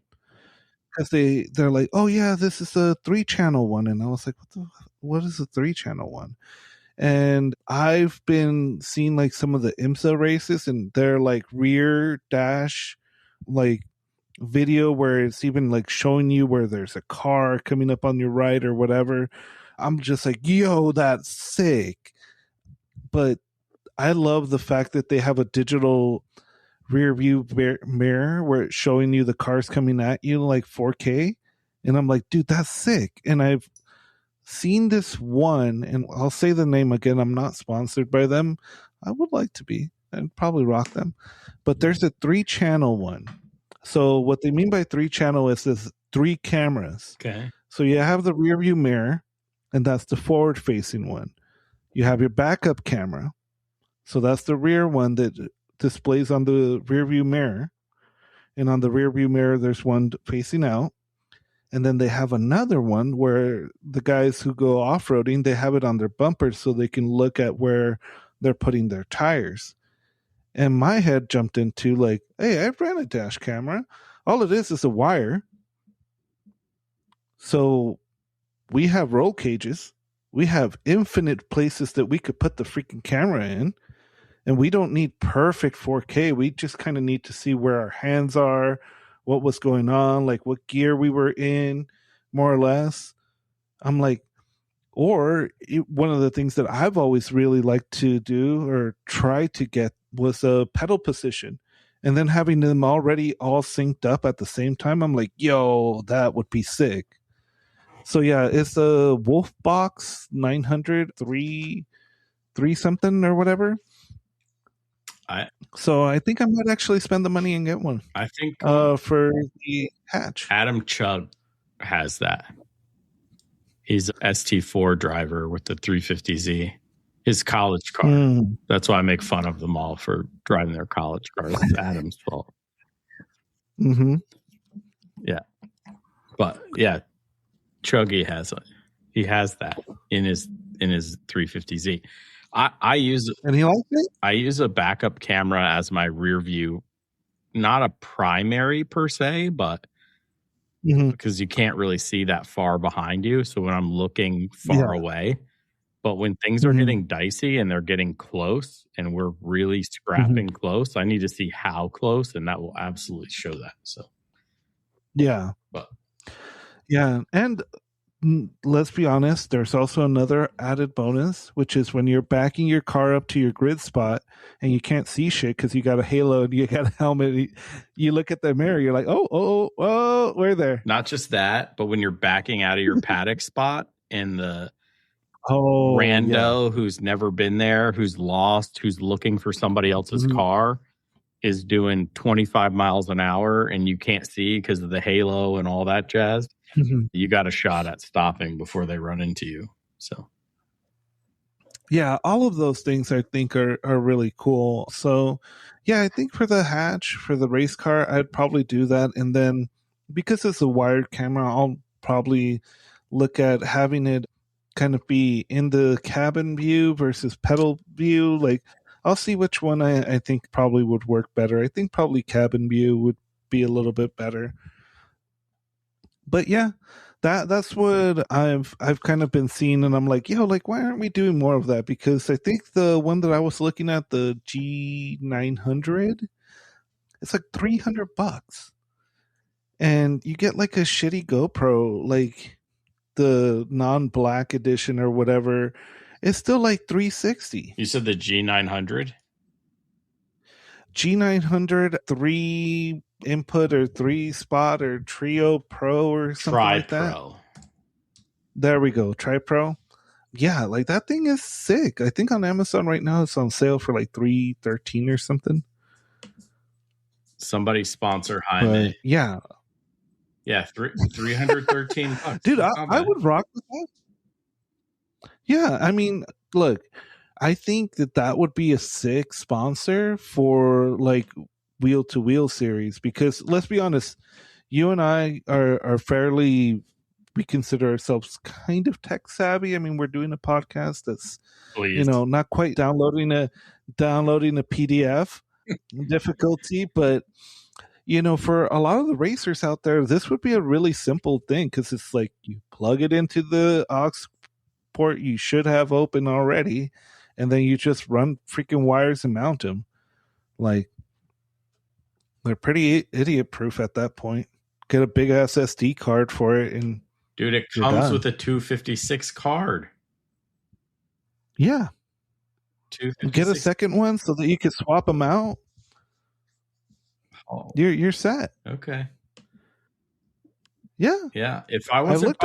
Because they're like, oh yeah, this is a 3-channel one, and I was like, what is a 3-channel one? And I've been seeing like some of the IMSA races, and they're like rear dash, like video where it's even like showing you where there's a car coming up on your right or whatever. I'm just like, yo, that's sick. But I love the fact that they have a digital rear view mirror where it's showing you the cars coming at you like 4K, and I'm like, dude, that's sick. And I've seen this one, and I'll say the name again, I'm not sponsored by them. I would like to be. I'd probably rock them, but there's a 3-channel one. So what they mean by 3-channel is this 3 cameras. Okay. So you have the rear view mirror, and that's the forward facing one. You have your backup camera, so that's the rear one that displays on the rear view mirror, and on the rear view mirror there's one facing out, and then they have another one where the guys who go off-roading, they have it on their bumpers so they can look at where they're putting their tires. And my head jumped into like, hey, I ran a dash camera, all it is a wire. So we have roll cages, we have infinite places that we could put the freaking camera in. And we don't need perfect 4K. We just kind of need to see where our hands are, what was going on, like what gear we were in, more or less. I'm like, one of the things that I've always really liked to do or try to get was a pedal position. And then having them already all synced up at the same time, I'm like, yo, that would be sick. So yeah, it's the Wolf Box 900 3 something or whatever. So I think I might actually spend the money and get one. I think for the hatch. Adam Chug has that. He's an ST4 driver with the 350Z. His college car. That's why I make fun of them all for driving their college cars. It's Adam's fault. Mm-hmm. Yeah. But yeah, Chuggy has that in his 350Z. I use, and he likes it. I use a backup camera as my rear view, not a primary per se, but because you can't really see that far behind you. So when I'm looking far away, but when things are getting dicey and they're getting close and we're really scrapping close, I need to see how close, and that will absolutely show that. So yeah, but yeah, and let's be honest, there's also another added bonus, which is when you're backing your car up to your grid spot and you can't see shit because you got a halo and you got a helmet. You look at the mirror, you're like, oh, we're there. Not just that, but when you're backing out of your paddock spot and the rando who's never been there, who's lost, who's looking for somebody else's car is doing 25 miles an hour and you can't see because of the halo and all that jazz. You got a shot at stopping before they run into you. So yeah, all of those things I think are really cool. So yeah, I think for the hatch, for the race car, I'd probably do that. And then because it's a wired camera, I'll probably look at having it kind of be in the cabin view versus pedal view. Like I'll see which one I think probably would work better. I think probably cabin view would be a little bit better. But yeah, that's what I've kind of been seeing, and I'm like, like why aren't we doing more of that? Because I think the one that I was looking at, the G900, it's like $300, and you get like a shitty GoPro, like the non-black edition or whatever. It's still like $360. You said the G900? G900 3 input or 3 spot or Trio Pro or something like that. Tri-Pro. There we go. Tri-Pro. Yeah, like that thing is sick. I think on Amazon right now it's on sale for like $313 or something. Somebody sponsor Jaime. Yeah. Yeah, $313. Dude, I would rock with that. Yeah, I mean, look, I think that would be a sick sponsor for like wheel to wheel series, because let's be honest, you and I are fairly, we consider ourselves kind of tech savvy. I mean, we're doing a podcast that's not quite downloading a PDF difficulty, but for a lot of the racers out there, this would be a really simple thing, because it's like you plug it into the aux port you should have open already, and then you just run freaking wires and mount them. Like, they're pretty idiot proof at that point. Get a big ass SD card for it, and dude, it comes with a 256 card. Yeah. Get a second one so that you can swap them out. Oh. You're set. Okay. Yeah. If I wasn't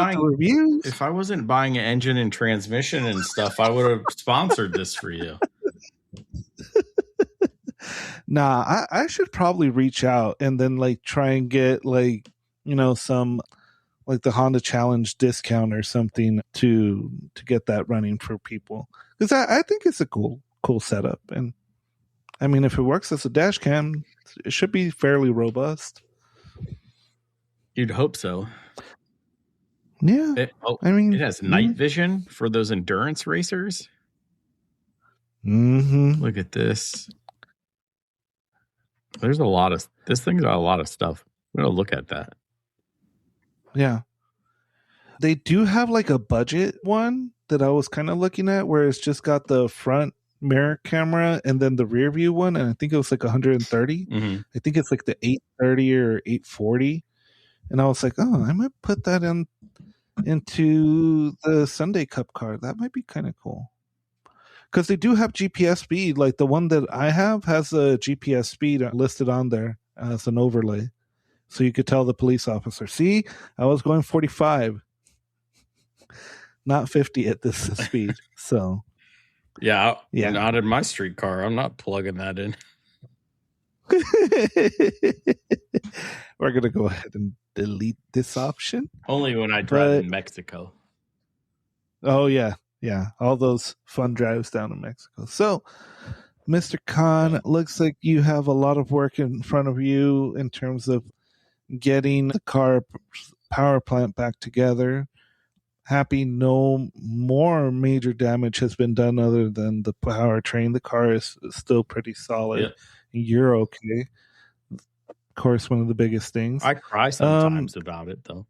buying an engine and transmission and stuff, I would have sponsored this for you. Nah, I should probably reach out and then like try and get like some like the Honda Challenge discount or something to get that running for people, because I think it's a cool setup, and I mean, if it works as a dash cam, it should be fairly robust. You'd hope so. Yeah. It has night vision for those endurance racers. Mm-hmm. Look at this. This thing's got a lot of stuff. I'm going to look at that. Yeah. They do have like a budget one that I was kind of looking at, where it's just got the front mirror camera and then the rear view one, and I think it was like 130. Mm-hmm. I think it's like the 830 or 840. And I was like, oh, I might put that into the Sunday Cup car. That might be kind of cool. Because they do have GPS speed. Like the one that I have has a GPS speed listed on there as an overlay. So you could tell the police officer, see, I was going 45. not 50 at this speed. So Yeah, yeah. not in my street car. I'm not plugging that in. We're going to go ahead and delete this option. Only when I drive in Mexico. Oh, yeah. Yeah. All those fun drives down in Mexico. So, Mr. Khan, it looks like you have a lot of work in front of you in terms of getting the car power plant back together. Happy no more major damage has been done other than the powertrain. The car is still pretty solid. Yep. You're okay. Of course, one of the biggest things. I cry sometimes about it, though.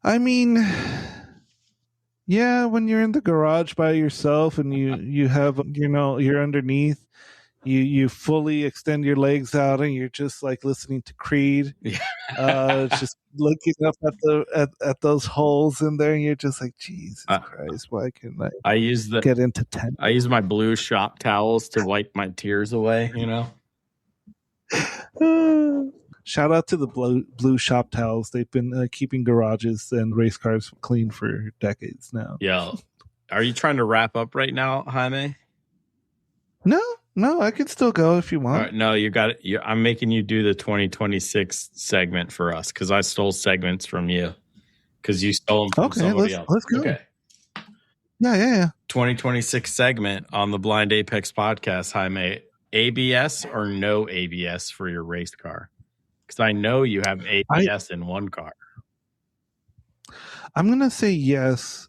I mean, yeah, when you're in the garage by yourself and you have, you're underneath, you fully extend your legs out and you're just like listening to Creed. Just looking up at those holes in there, and you're just like, Jesus Christ, why can't I get into 10? I use my blue shop towels to wipe my tears away, Shout out to the blue shop towels. They've been keeping garages and race cars clean for decades now. Yeah. Are you trying to wrap up right now, Jaime? No, I could still go if you want. All right, no, you got it. I'm making you do the 2026 segment for us because I stole segments from you because you stole them from somebody else. Let's go. Okay. Yeah. 2026 segment on the Blind Apex podcast, Jaime. ABS or no ABS for your race car? Because I know you have ABS in one car. I'm going to say yes.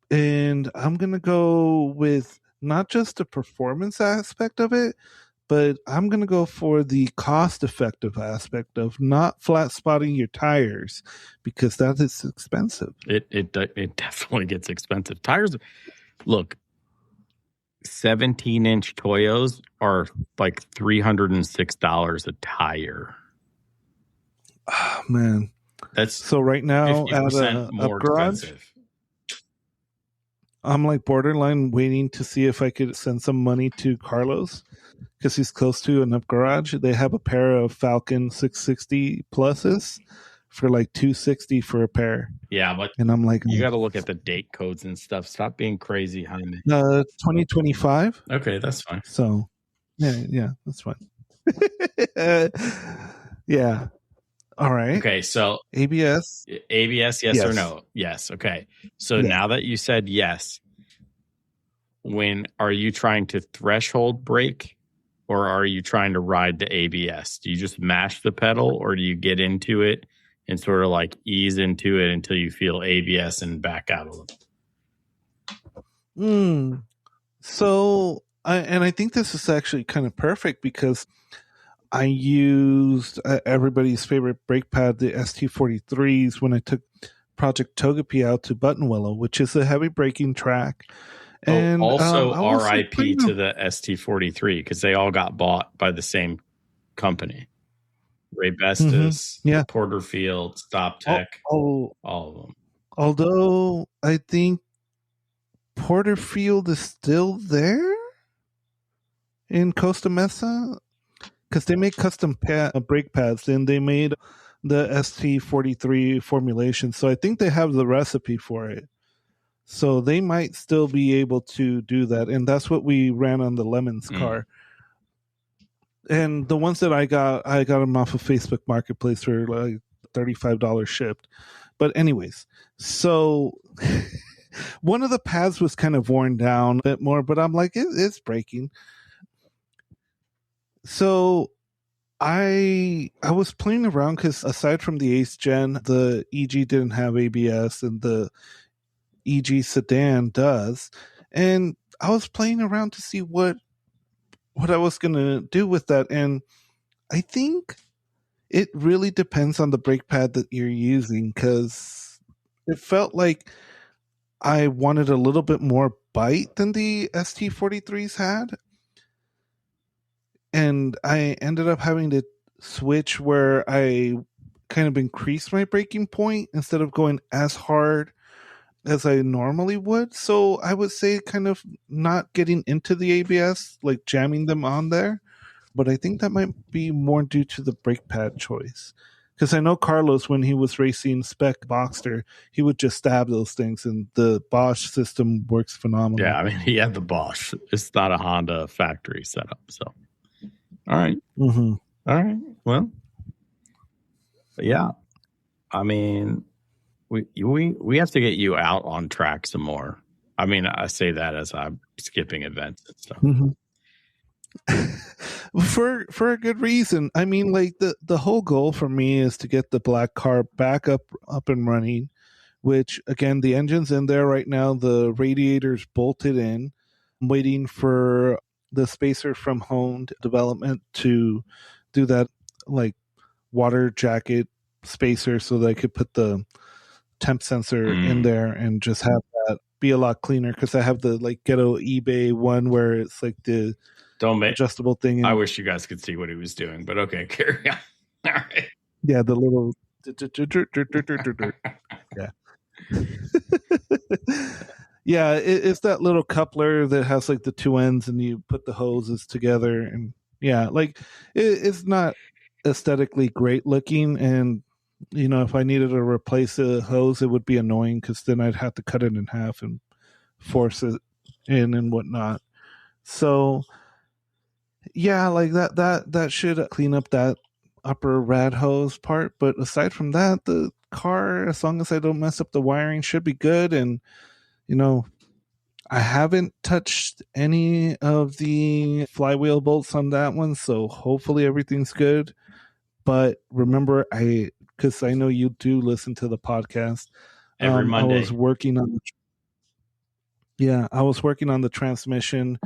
And I'm going to go with not just the performance aspect of it, but I'm going to go for the cost-effective aspect of not flat spotting your tires because that is expensive. It definitely gets expensive. Tires, look, 17-inch Toyos are like $306 a tire. Oh, man. That's so right now at a garage. Expensive. I'm like borderline waiting to see if I could send some money to Carlos because he's close to an up garage. They have a pair of Falcon 660 pluses for like $260 for a pair. Yeah, but and I'm like, you got to look at the date codes and stuff. Stop being crazy, Jaime. 2025. Okay, that's fine. So, yeah, that's fine. Yeah. All right. Okay, so ABS, yes or no? Yes. Okay. So now that you said yes, when are you trying to threshold brake or are you trying to ride the ABS? Do you just mash the pedal or do you get into it and sort of like ease into it until you feel ABS and back out a little? So, I think this is actually kind of perfect because I used everybody's favorite brake pad, the ST43s, when I took Project Togepi out to Buttonwillow, which is a heavy braking track. And also RIP to the ST43 because they all got bought by the same company. Ray Bestis, Porterfield, Stop Tech, all of them. Although I think Porterfield is still there in Costa Mesa. Because they make custom brake pads, and they made the ST43 formulation. So I think they have the recipe for it. So they might still be able to do that. And that's what we ran on the Lemons car. And the ones that I got them off of Facebook Marketplace for like $35 shipped. But anyways, so one of the pads was kind of worn down a bit more, but I'm like, it's breaking. So I was playing around because aside from the Ace Gen, the EG didn't have ABS and the EG sedan does. And I was playing around to see what I was going to do with that. And I think it really depends on the brake pad that you're using because it felt like I wanted a little bit more bite than the ST43s had. And I ended up having to switch where I kind of increased my braking point instead of going as hard as I normally would. So I would say kind of not getting into the ABS, like jamming them on there. But I think that might be more due to the brake pad choice. Because I know Carlos, when he was racing Spec Boxster, he would just stab those things, and the Bosch system works phenomenal. Yeah, I mean, he had the Bosch. It's not a Honda factory setup. So, all right. Mm-hmm. All right. Well, yeah. I mean, we have to get you out on track some more. I mean, I say that as I'm skipping events and stuff. Mm-hmm. for a good reason. I mean, like the whole goal for me is to get the black car back up and running, which again, the engine's in there right now, the radiator's bolted in. I'm waiting for the spacer from Honed Development to do that like water jacket spacer so that I could put the temp sensor in there and just have that be a lot cleaner, because I have the like ghetto eBay one where it's like the adjustable thing. I wish you guys could see what he was doing, but okay, carry on. All right. Yeah, the little yeah, it's that little coupler that has like the two ends, and you put the hoses together, and yeah, like it's not aesthetically great looking, and you know, if I needed to replace a hose, it would be annoying because then I'd have to cut it in half and force it in and whatnot. So yeah, like that should clean up that upper rad hose part. But aside from that, the car, as long as I don't mess up the wiring, should be good. And you know, I haven't touched any of the flywheel bolts on that one, so hopefully everything's good. But remember, because I know you do listen to the podcast. Every Monday. I was working on the transmission,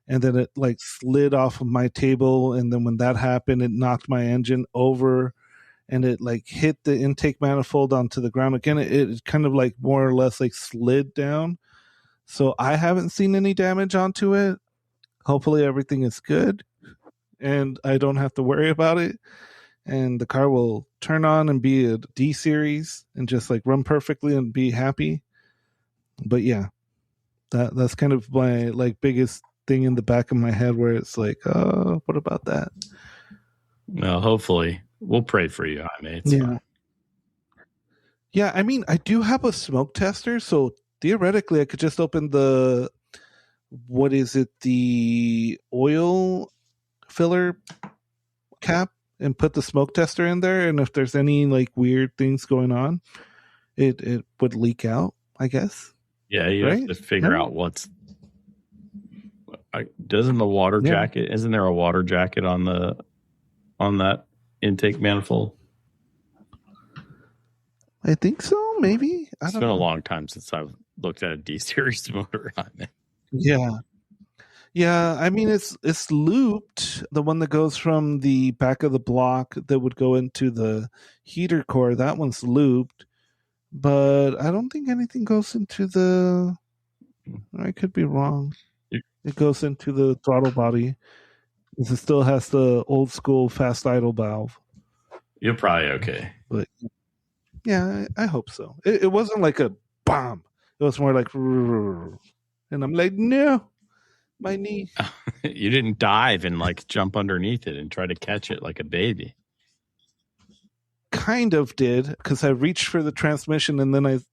and then it like slid off of my table, and then when that happened, it knocked my engine over, and it like hit the intake manifold onto the ground again. It kind of like more or less like slid down. So I haven't seen any damage onto it. Hopefully everything is good, and I don't have to worry about it. And the car will turn on and be a D series and just like run perfectly and be happy. But yeah, that's kind of my like biggest thing in the back of my head, where it's like, oh, what about that? Well, hopefully we'll pray for you, Jaime. It's fine. Yeah, I mean, I do have a smoke tester, so theoretically I could just open the oil filler cap and put the smoke tester in there, and if there's any like weird things going on, it would leak out, I guess. Yeah, you have to figure out what's. Doesn't the water jacket? Isn't there a water jacket on that intake manifold? I think so. Maybe It's been a long time since I've looked at a D series motor on it. Yeah, I mean it's looped. The one that goes from the back of the block that would go into the heater core, that one's looped. But I don't think anything goes into the. I could be wrong. It goes into the throttle body. It still has the old school fast idle valve. You're probably okay. But yeah, I hope so. It wasn't like a bomb. It was more like, and I'm like, no. My knee. You didn't dive and like jump underneath it and try to catch it like a baby. Kind of did, because I reached for the transmission, and then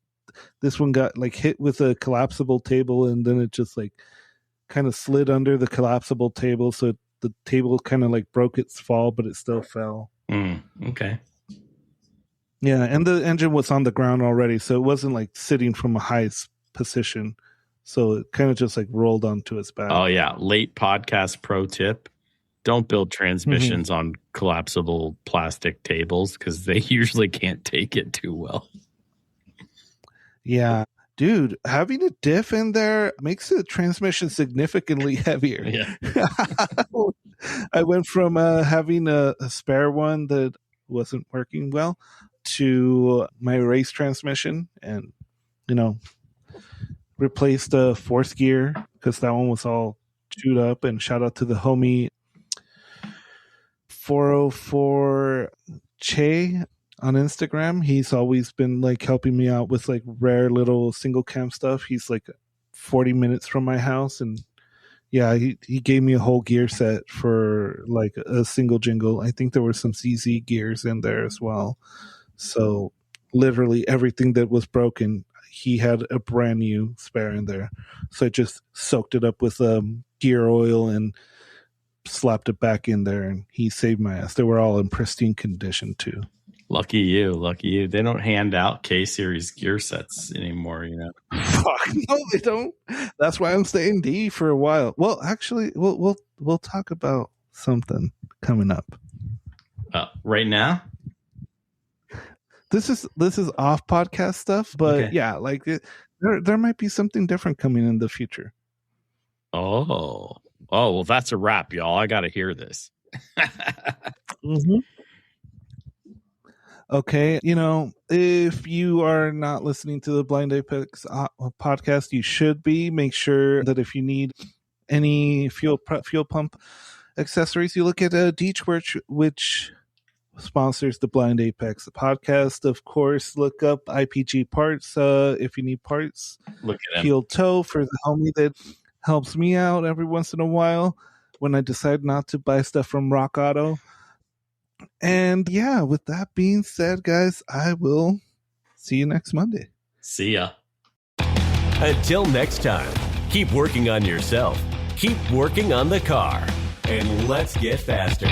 this one got like hit with a collapsible table, and then it just like kind of slid under the collapsible table, so the table kind of like broke its fall, but it still fell. Okay. Yeah, and the engine was on the ground already, so it wasn't like sitting from a high position. So it kind of just like rolled onto its back. Oh, yeah. Late podcast pro tip. Don't build transmissions on collapsible plastic tables, because they usually can't take it too well. Yeah. Dude, having a diff in there makes the transmission significantly heavier. Yeah. I went from having a spare one that wasn't working well to my race transmission, and, you know, replaced the force gear because that one was all chewed up. And shout out to the homie 404 Che on Instagram. He's always been like helping me out with like rare little single cam stuff. He's like 40 minutes from my house, and Yeah, he gave me a whole gear set for like a single jingle. I think there were some CZ gears in there as well. So literally everything that was broken, he had a brand new spare in there. So I just soaked it up with gear oil and slapped it back in there, and he saved my ass. They were all in pristine condition too. Lucky you, lucky you. They don't hand out K-Series gear sets anymore, you know. Fuck no, they don't. That's why I'm staying D for a while. Well, actually, we'll talk about something coming up. Right now? This is off podcast stuff, but Okay. yeah, like there might be something different coming in the future. Oh, well, that's a wrap, y'all. I got to hear this. Mm-hmm. Okay, if you are not listening to the Blind Apex podcast, you should be. Make sure that if you need any fuel pump accessories, you look at Deech, which sponsors the Blind Apex podcast. Of course, look up IPG Parts if you need parts. Look at him. Heel Toe for the homie that helps me out every once in a while when I decide not to buy stuff from Rock Auto. And yeah, with that being said, guys, I will see you next Monday. See ya. Until next time, keep working on yourself, keep working on the car, and let's get faster.